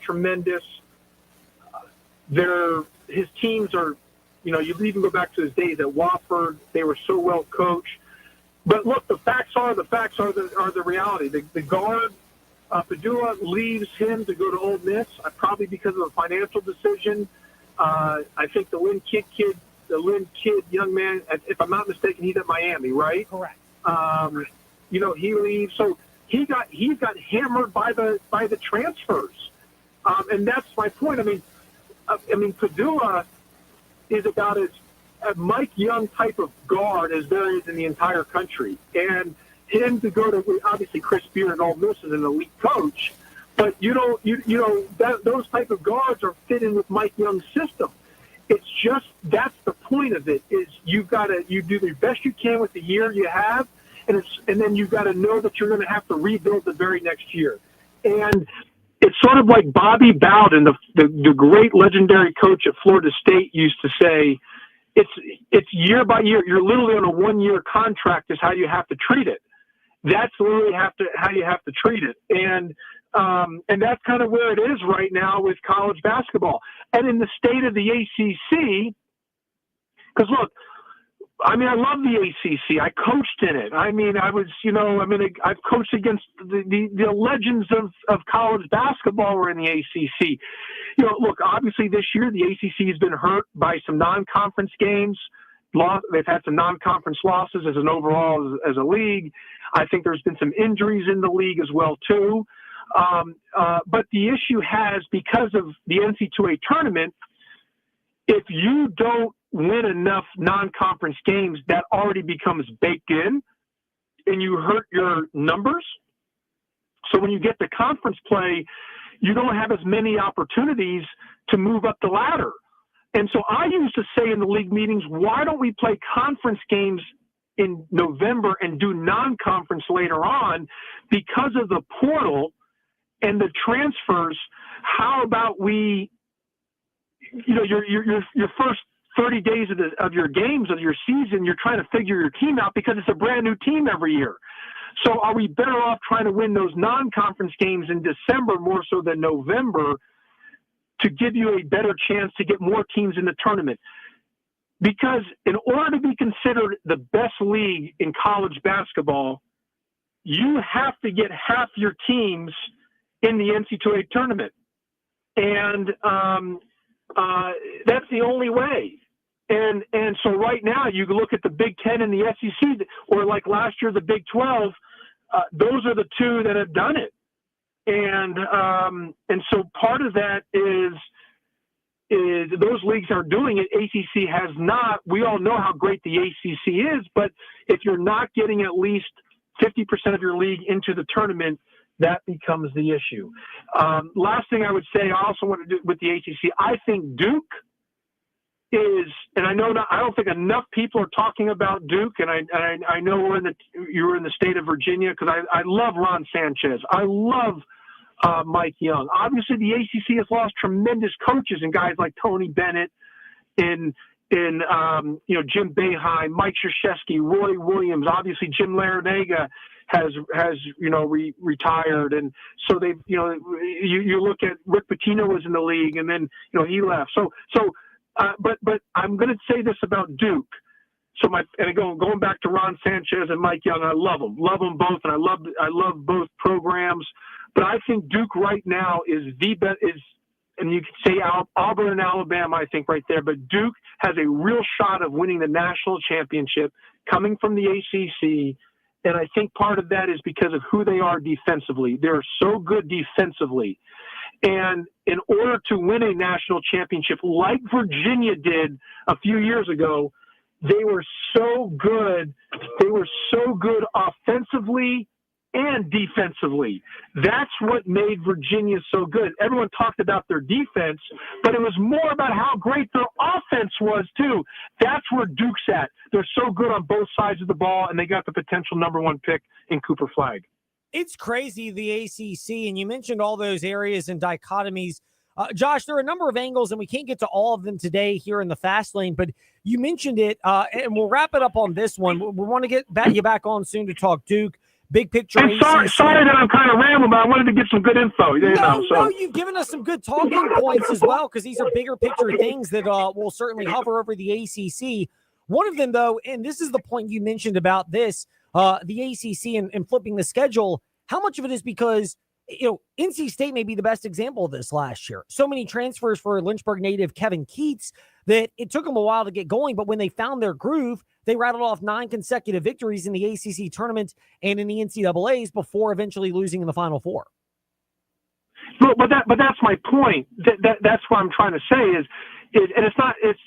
tremendous. His teams are, you know, you even go back to his days at Wofford. They were so well coached. But look, the facts are the reality. The guard, Padua, leaves him to go to Ole Miss, probably because of a financial decision. I think the Lynn Kidd young man, if I'm not mistaken, he's at Miami, right? Correct. You know, he leaves, so he got hammered by the transfers, and that's my point. I mean, Padua is about as a Mike Young type of guard as there is in the entire country, and him to go to, obviously Chris Beard and Ole Miss is an elite coach, but those type of guards are fitting with Mike Young's system. It's just, that's the point of it, is you do the best you can with the year you have, and then you've got to know that you're going to have to rebuild the very next year. And it's sort of like Bobby Bowden, the great legendary coach at Florida State, used to say, it's year by year. You're literally on a 1-year contract is how you have to treat it. That's literally how you have to treat it. And that's kind of where it is right now with college basketball. And in the state of the ACC, because look, I mean, I love the ACC. I coached in it. I mean, I've coached against the legends of college basketball were in the ACC. You know, look, obviously this year the ACC has been hurt by some non-conference games. They've had some non-conference losses as an overall as a league. I think there's been some injuries in the league as well too. But the issue has, because of the NCAA tournament, if you don't win enough non-conference games, that already becomes baked in, and you hurt your numbers. So when you get to conference play, you don't have as many opportunities to move up the ladder. And so I used to say in the league meetings, why don't we play conference games in November and do non-conference later on? Because of the portal and the transfers, how about we, you know, your first 30 days of your games of your season, you're trying to figure your team out because it's a brand new team every year. So are we better off trying to win those non-conference games in December more so than November to give you a better chance to get more teams in the tournament? Because in order to be considered the best league in college basketball, you have to get half your teams in the NCAA tournament. And that's the only way. And so right now you look at the Big Ten and the SEC, or like last year, the Big 12, those are the two that have done it. And so part of that is those leagues are doing it. ACC has not. We all know how great the ACC is, but if you're not getting at least 50% of your league into the tournament, that becomes the issue. Last thing I would say, I also want to do with the ACC, I think Duke is, and I don't think enough people are talking about Duke, and I know you're in the state of Virginia, because I love Ron Sanchez. I love Mike Young. Obviously, the ACC has lost tremendous coaches and guys like Tony Bennett and Jim Boeheim, Mike Krzyzewski, Roy Williams. Obviously, Jim Larinaga has retired, and so they've you look at Rick Pitino was in the league, and then he left. But I'm going to say this about Duke. So going back to Ron Sanchez and Mike Young, I love them both, and I love both programs. But I think Duke right now is the best. And you could say Auburn and Alabama, I think right there. But Duke has a real shot of winning the national championship, coming from the ACC. And I think part of that is because of who they are defensively. They're so good defensively. And in order to win a national championship like Virginia did a few years ago, they were so good. They were so good offensively and defensively. That's what made Virginia so good. Everyone talked about their defense, but it was more about how great their offense was too. That's where Duke's at. They're so good on both sides of the ball, and they got the potential #1 pick in Cooper Flagg. It's crazy, the ACC, and you mentioned all those areas and dichotomies. Josh, there are a number of angles, and we can't get to all of them today here in the Fast Lane, but you mentioned it, and we'll wrap it up on this one. We want to get you back on soon to talk Duke, big picture And ACC. sorry that I'm kind of rambling, but I wanted to get some good info. No, you've given us some good talking points as well, because these are bigger picture things that will certainly hover over the ACC. One of them, though, and this is the point you mentioned about this, the ACC and flipping the schedule, how much of it is because, NC State may be the best example of this last year. So many transfers for Lynchburg native Kevin Keats that it took them a while to get going, but when they found their groove, they rattled off 9 consecutive victories in the ACC tournament and in the NCAAs before eventually losing in the Final Four. But that's my point. That's what I'm trying to say is and it's not it's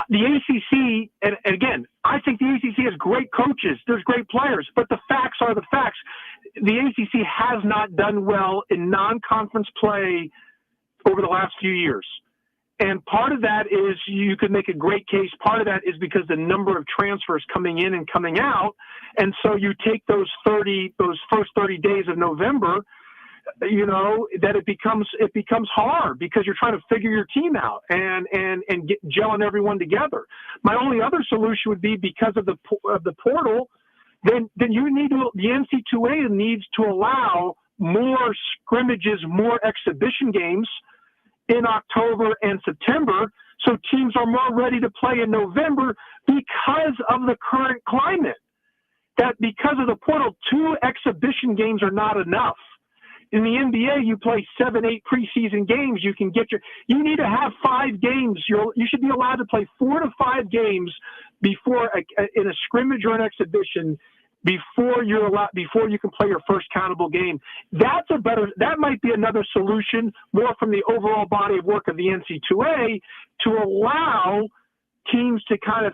the ACC, and again, I think the ACC has great coaches. There's great players, but the facts are the facts. The ACC has not done well in non-conference play over the last few years. And part of that is you could make a great case. Part of that is because the number of transfers coming in and coming out. And so you take those first 30 days of November, that it becomes hard because you're trying to figure your team out and get gelling everyone together. My only other solution would be because of the portal, then you need to, the NC2A needs to allow more scrimmages, more exhibition games in October and September, so teams are more ready to play in November because of the current climate. That because of the portal, 2 exhibition games are not enough. In the NBA, you play 7-8 preseason games. You need to have 5 games. You should be allowed to play 4 to 5 games before in a scrimmage or an exhibition before you can play your first countable game. That might be another solution, more from the overall body of work of the NC2A, to allow teams to kind of,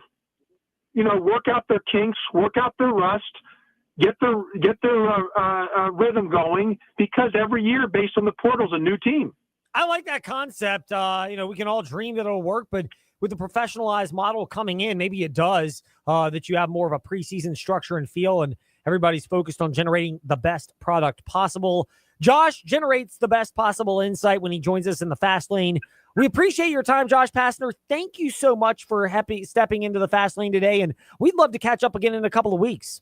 work out their kinks, work out their rust, get their rhythm going, because every year, based on the portal, is a new team. I like that concept. We can all dream that it'll work, but with the professionalized model coming in, maybe it does, that you have more of a preseason structure and feel, and everybody's focused on generating the best product possible. Josh generates the best possible insight when he joins us in the Fast Lane. We appreciate your time, Josh Pastner. Thank you so much for stepping into the Fast Lane today, and we'd love to catch up again in a couple of weeks.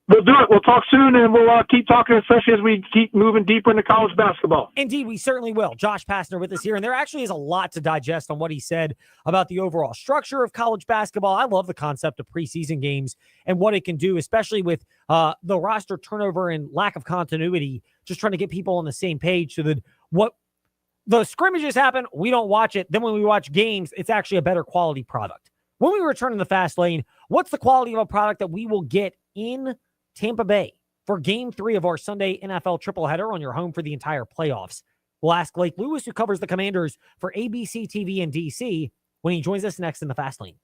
We'll do it. We'll talk soon, and we'll keep talking, especially as we keep moving deeper into college basketball. Indeed, we certainly will. Josh Pastner with us here, and there actually is a lot to digest on what he said about the overall structure of college basketball. I love the concept of preseason games and what it can do, especially with the roster turnover and lack of continuity, just trying to get people on the same page so that what the scrimmages happen, we don't watch it. Then when we watch games, it's actually a better quality product. When we return in the Fast Lane, what's the quality of a product that we will get in Tampa Bay for Game 3 of our Sunday NFL tripleheader on your home for the entire playoffs? We'll ask Blake Lewis, who covers the Commanders for ABC TV in DC, when he joins us next in the Fast Lane.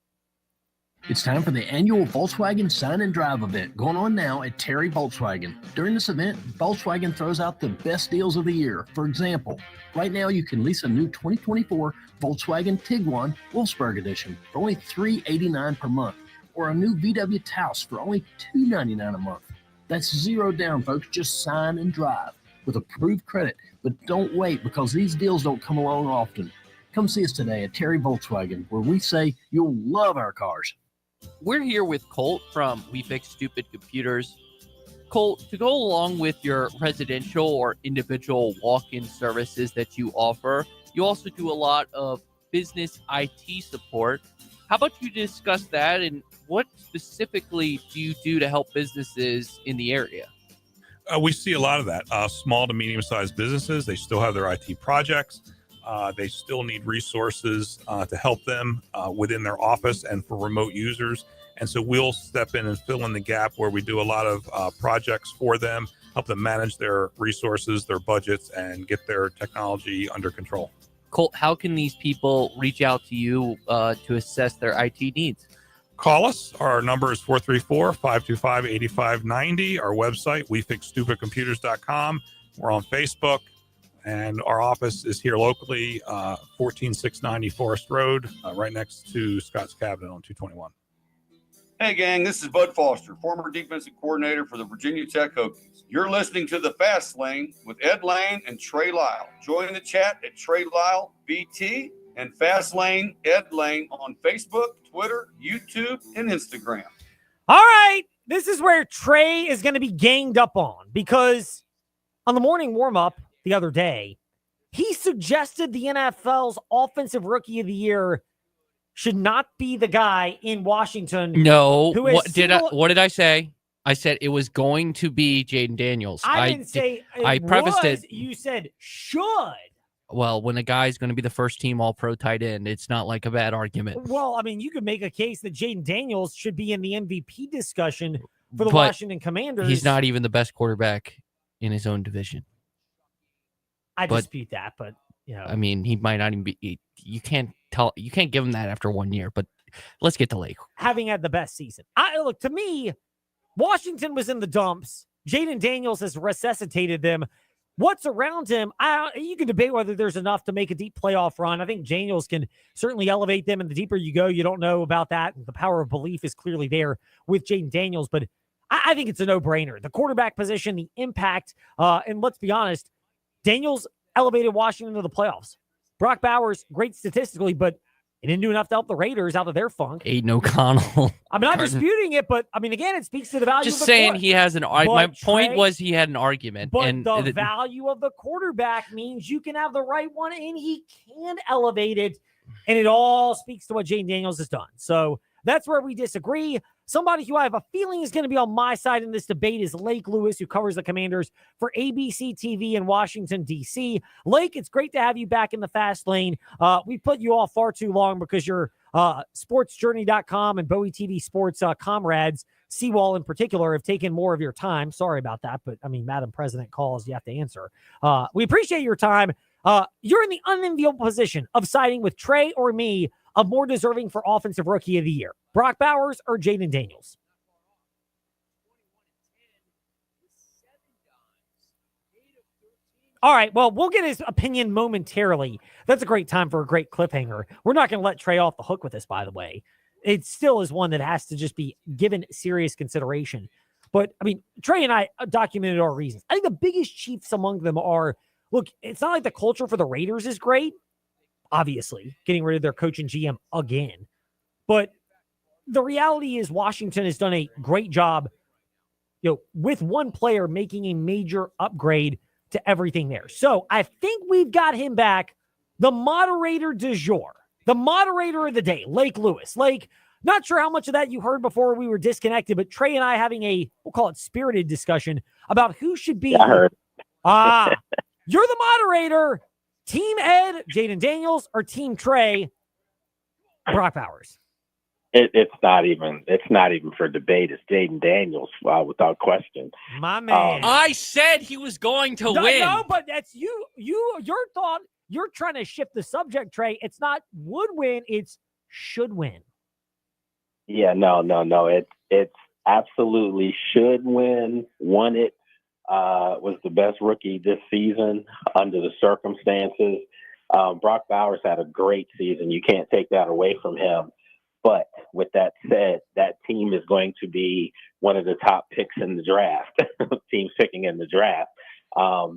It's time for the annual Volkswagen Sign and Drive event going on now at Terry Volkswagen. During this event, Volkswagen throws out the best deals of the year. For example, right now you can lease a new 2024 Volkswagen Tiguan Wolfsburg Edition for only $389 per month, or a new VW Taos for only $299 a month. That's zero down, folks. Just sign and drive with approved credit. But don't wait, because these deals don't come along often. Come see us today at Terry Volkswagen, where we say you'll love our cars. We're here with Colt from We Fix Stupid Computers. Colt, to go along with your residential or individual walk-in services that you offer, you also do a lot of business IT support. How about you discuss that, and what specifically do you do to help businesses in the area? We see a lot of that. Small to medium-sized businesses, they still have their IT projects. They still need resources to help them within their office and for remote users. And so we'll step in and fill in the gap where we do a lot of projects for them, help them manage their resources, their budgets, and get their technology under control. Colt, how can these people reach out to you to assess their IT needs? Call us. Our number is 434-525-8590. Our website, wefixstupidcomputers.com. We're on Facebook. And our office is here locally, 14690 Forest Road, right next to Scott's Cabinet on 221. Hey, gang, this is Bud Foster, former defensive coordinator for the Virginia Tech Hokies. You're listening to The Fast Lane with Ed Lane and Trey Lyle. Join the chat at Trey Lyle BT and Fast Lane Ed Lane on Facebook, Twitter, YouTube, and Instagram. All right, this is where Trey is going to be ganged up on, because on the morning warm-up the other day, he suggested the NFL's Offensive Rookie of the Year should not be the guy in Washington. No, who what did I say? I said it was going to be Jaden Daniels. I didn't say I prefaced it. You said should. Well, when a guy's going to be the first team All-Pro tight end, it's not like a bad argument. Well, I mean, you could make a case that Jaden Daniels should be in the MVP discussion for the But Washington Commanders. He's not even the best quarterback in his own division. I dispute that, but you know, I mean, he might not even be. You can't give him that after 1 year. But let's get to Lake. Having had the best season, look, to me, Washington was in the dumps. Jaden Daniels has resuscitated them. What's around him? You can debate whether there's enough to make a deep playoff run. I think Daniels can certainly elevate them, and the deeper you go, you don't know about that. The power of belief is clearly there with Jaden Daniels, but I think it's a no-brainer. The quarterback position, the impact, and let's be honest, Daniels elevated Washington to the playoffs. Brock Bowers, great statistically, but he didn't do enough to help the Raiders out of their funk. Aiden O'Connell. I'm not disputing it, but I mean, again, it speaks to the value Just of the saying he has an argument. My point Trey, was he had an argument. But and the value of the quarterback means you can have the right one, and he can elevate it. And it all speaks to what Jaden Daniels has done. So that's where we disagree. Somebody who I have a feeling is going to be on my side in this debate is Lake Lewis, who covers the Commanders for ABC TV in Washington, D.C. Lake, it's great to have you back in the fast lane. We put you off far too long because you're sportsjourney.com and Bowie TV Sports comrades, Seawall in particular, have taken more of your time. Sorry about that, but I mean, Madam President calls, you have to answer. We appreciate your time. You're in the unenviable position of siding with Trey or me of more deserving for Offensive Rookie of the Year, Brock Bowers or Jaden Daniels. All right, well, we'll get his opinion momentarily. That's a great time for a great cliffhanger. We're not going to let Trey off the hook with this, by the way. It still is one that has to just be given serious consideration. But, I mean, Trey and I documented our reasons. I think the biggest chiefs among them are, look, it's not like the culture for the Raiders is great. Obviously, getting rid of their coach and GM again. But the reality is Washington has done a great job, with one player making a major upgrade to everything there. So I think we've got him back. The moderator du jour, the moderator of the day, Lake Lewis. Lake, not sure how much of that you heard before we were disconnected, but Trey and I having we'll call it spirited discussion about who should be. I heard. You're the moderator. Team Ed, Jaden Daniels, or Team Trey, Brock Bowers? It's not even for debate. It's Jaden Daniels, without question. My man. I said he was going to win. No, but that's you. Your thought. You're trying to shift the subject, Trey. It's not would win. It's should win. Yeah, no. It's absolutely should win. Won it. Was the best rookie this season under the circumstances. Brock Bowers had a great season. You can't take that away from him. But with that said, that team is going to be one of the top picks in the draft, teams picking in the draft.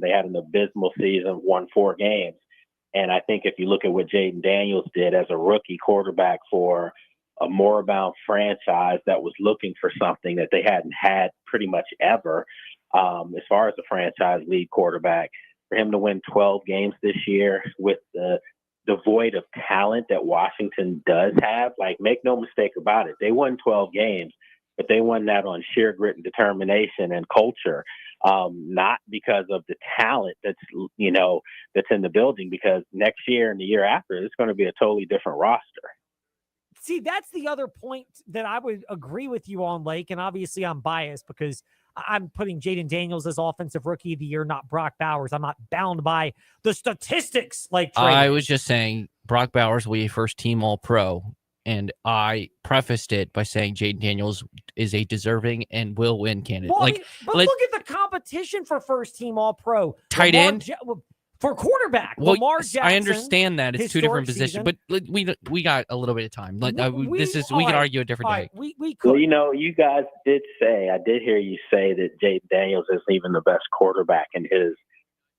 They had an abysmal season, won 4 games. And I think if you look at what Jaden Daniels did as a rookie quarterback for a moribund franchise that was looking for something that they hadn't had pretty much ever, as far as the franchise lead quarterback, for him to win 12 games this year with the void of talent that Washington does have, like, make no mistake about it, they won 12 games, but they won that on sheer grit and determination and culture, not because of the talent that's in the building, because next year and the year after, it's going to be a totally different roster. See, that's the other point that I would agree with you on, Lake, and obviously I'm biased because I'm putting Jaden Daniels as Offensive Rookie of the Year, not Brock Bowers. I'm not bound by the statistics like Trey. I was just saying Brock Bowers will be a first-team All-Pro, and I prefaced it by saying Jaden Daniels is a deserving and will win candidate. Well, look at the competition for first-team All-Pro. Tight end? For quarterback, Well, Lamar yes, Jackson. I understand that it's two different historic positions, but we got a little bit of time. We all can right, argue a different all day. right, we could. Well, you guys did say, I did hear you say that Jaden Daniels isn't even the best quarterback in his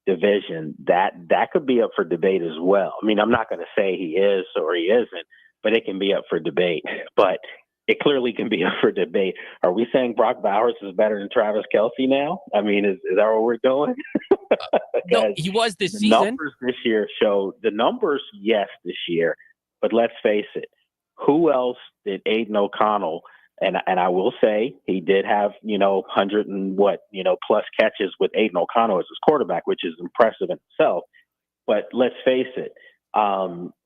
division. That could be up for debate as well. I mean, I'm not going to say he is or he isn't, but it can be up for debate. But it clearly can be up for debate. Are we saying Brock Bowers is better than Travis Kelce now? I mean, is that what we're doing? No, he was this the season. Numbers this year show the numbers, yes, this year. But let's face it, who else did Aiden O'Connell? And I will say he did have 100 and plus catches with Aiden O'Connell as his quarterback, which is impressive in itself. But let's face it,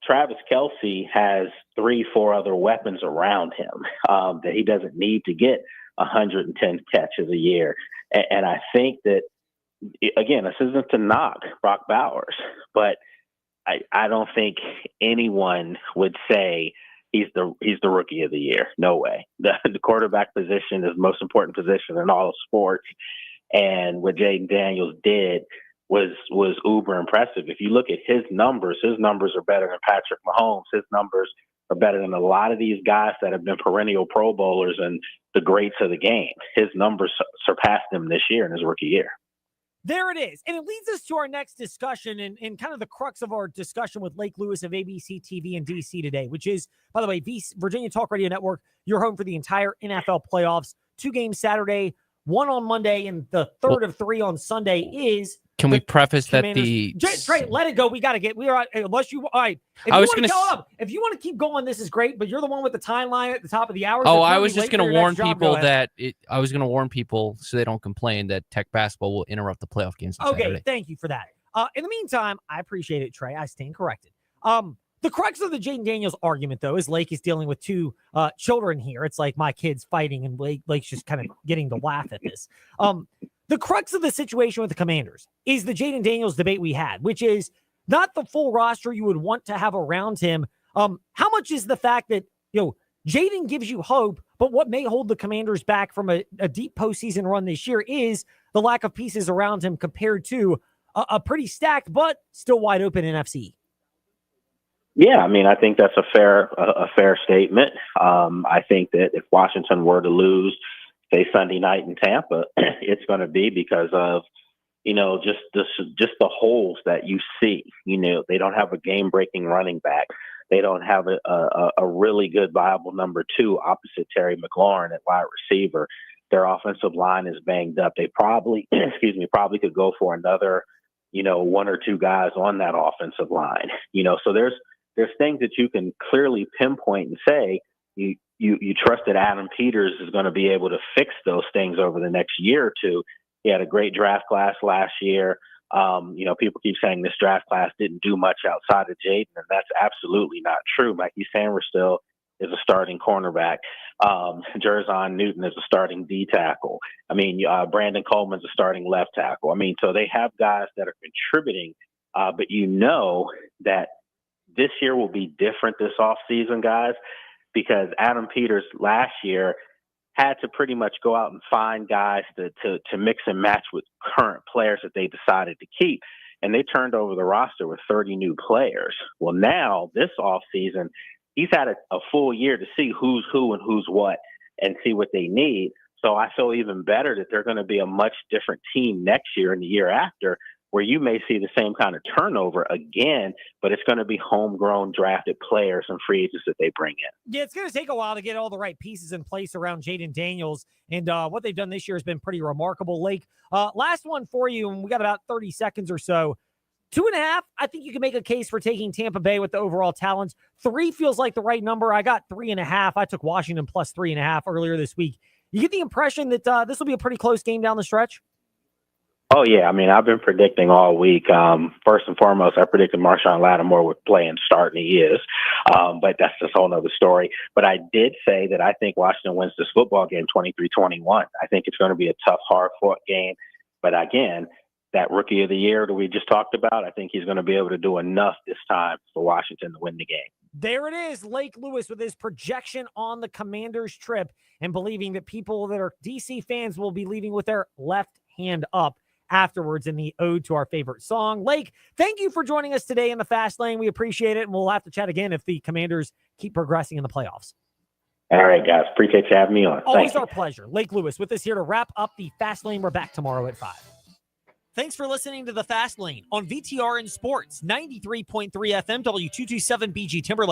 Travis Kelce has 3-4 other weapons around him that he doesn't need to get 110 catches a year. And I think that, again, this isn't to knock Brock Bowers, but I don't think anyone would say he's the rookie of the year. No way. The quarterback position is the most important position in all of sports. And what Jaden Daniels did was uber impressive. If you look at his numbers are better than Patrick Mahomes. His numbers are better than a lot of these guys that have been perennial Pro Bowlers and the greats of the game. His numbers surpassed him this year in his rookie year. There it is. And it leads us to our next discussion and kind of the crux of our discussion with Lake Lewis of ABC TV in DC today, which is, by the way, Virginia Talk Radio Network, your home for the entire NFL playoffs. 2 games Saturday, 1 on Monday, and the third of 3 on Sunday is. Can we preface Commanders. that Trey, let it go. We got to get. We are unless you. All right. If you want to keep going, this is great. But you're the one with the timeline at the top of the hour. I was just going to warn people I was going to warn people so they don't complain that Tech basketball will interrupt the playoff games. Okay, Saturday. thank you for that. In the meantime, I appreciate it, Trey. I stand corrected. The crux of the Jaden Daniels argument, though, is Lake is dealing with 2 children here. It's like my kids fighting, and Lake's just kind of getting to laugh at this. The crux of the situation with the Commanders is the Jaden Daniels debate we had, which is not the full roster you would want to have around him. How much is the fact that, Jaden gives you hope, but what may hold the Commanders back from a deep postseason run this year is the lack of pieces around him compared to a pretty stacked but still wide open NFC. Yeah, I mean, I think that's a fair statement. I think that if Washington were to lose, say Sunday night in Tampa, it's going to be because of, just the holes that you see. They don't have a game-breaking running back. They don't have a really good viable number 2 opposite Terry McLaurin at wide receiver. Their offensive line is banged up. They probably could go for another, 1 or 2 guys on that offensive line. So there's things that you can clearly pinpoint and say you trust that Adam Peters is going to be able to fix those things over the next year or 2. He had a great draft class last year. People keep saying this draft class didn't do much outside of Jaden, and that's absolutely not true. Mikey Sainristil is a starting cornerback. Jerzon Newton is a starting D tackle. I mean, Brandon Coleman's a starting left tackle. I mean, so they have guys that are contributing, but that this year will be different this offseason, guys, because Adam Peters last year had to pretty much go out and find guys to mix and match with current players that they decided to keep. And they turned over the roster with 30 new players. Well, now this offseason, he's had a full year to see who's who and who's what and see what they need. So I feel even better that they're going to be a much different team next year and the year after, where you may see the same kind of turnover again, but it's going to be homegrown drafted players and free agents that they bring in. Yeah, it's going to take a while to get all the right pieces in place around Jaden Daniels, and what they've done this year has been pretty remarkable. Lake, last one for you, and we got about 30 seconds or so. 2.5, I think you can make a case for taking Tampa Bay with the overall talents. 3 feels like the right number. I got 3.5. I took Washington plus 3.5 earlier this week. You get the impression that this will be a pretty close game down the stretch? Oh, yeah. I mean, I've been predicting all week. First and foremost, I predicted Marshawn Lattimore would play and start, and he is. But that's just a whole nother story. But I did say that I think Washington wins this football game 23-21. I think it's going to be a tough, hard-fought game. But again, that rookie of the year that we just talked about, I think he's going to be able to do enough this time for Washington to win the game. There it is, Lake Lewis with his projection on the Commanders trip and believing that people that are DC fans will be leaving with their left hand up afterwards in the ode to our favorite song. Lake, thank you for joining us today in the Fast Lane. We appreciate it, and we'll have to chat again if the Commanders keep progressing in the playoffs. All right, guys. Appreciate you having me on. Always our pleasure. Lake Lewis with us here to wrap up the Fast Lane. We're back tomorrow at 5. Thanks for listening to the Fast Lane on VTRN Sports 93.3 FM, W227 BG Timberlake.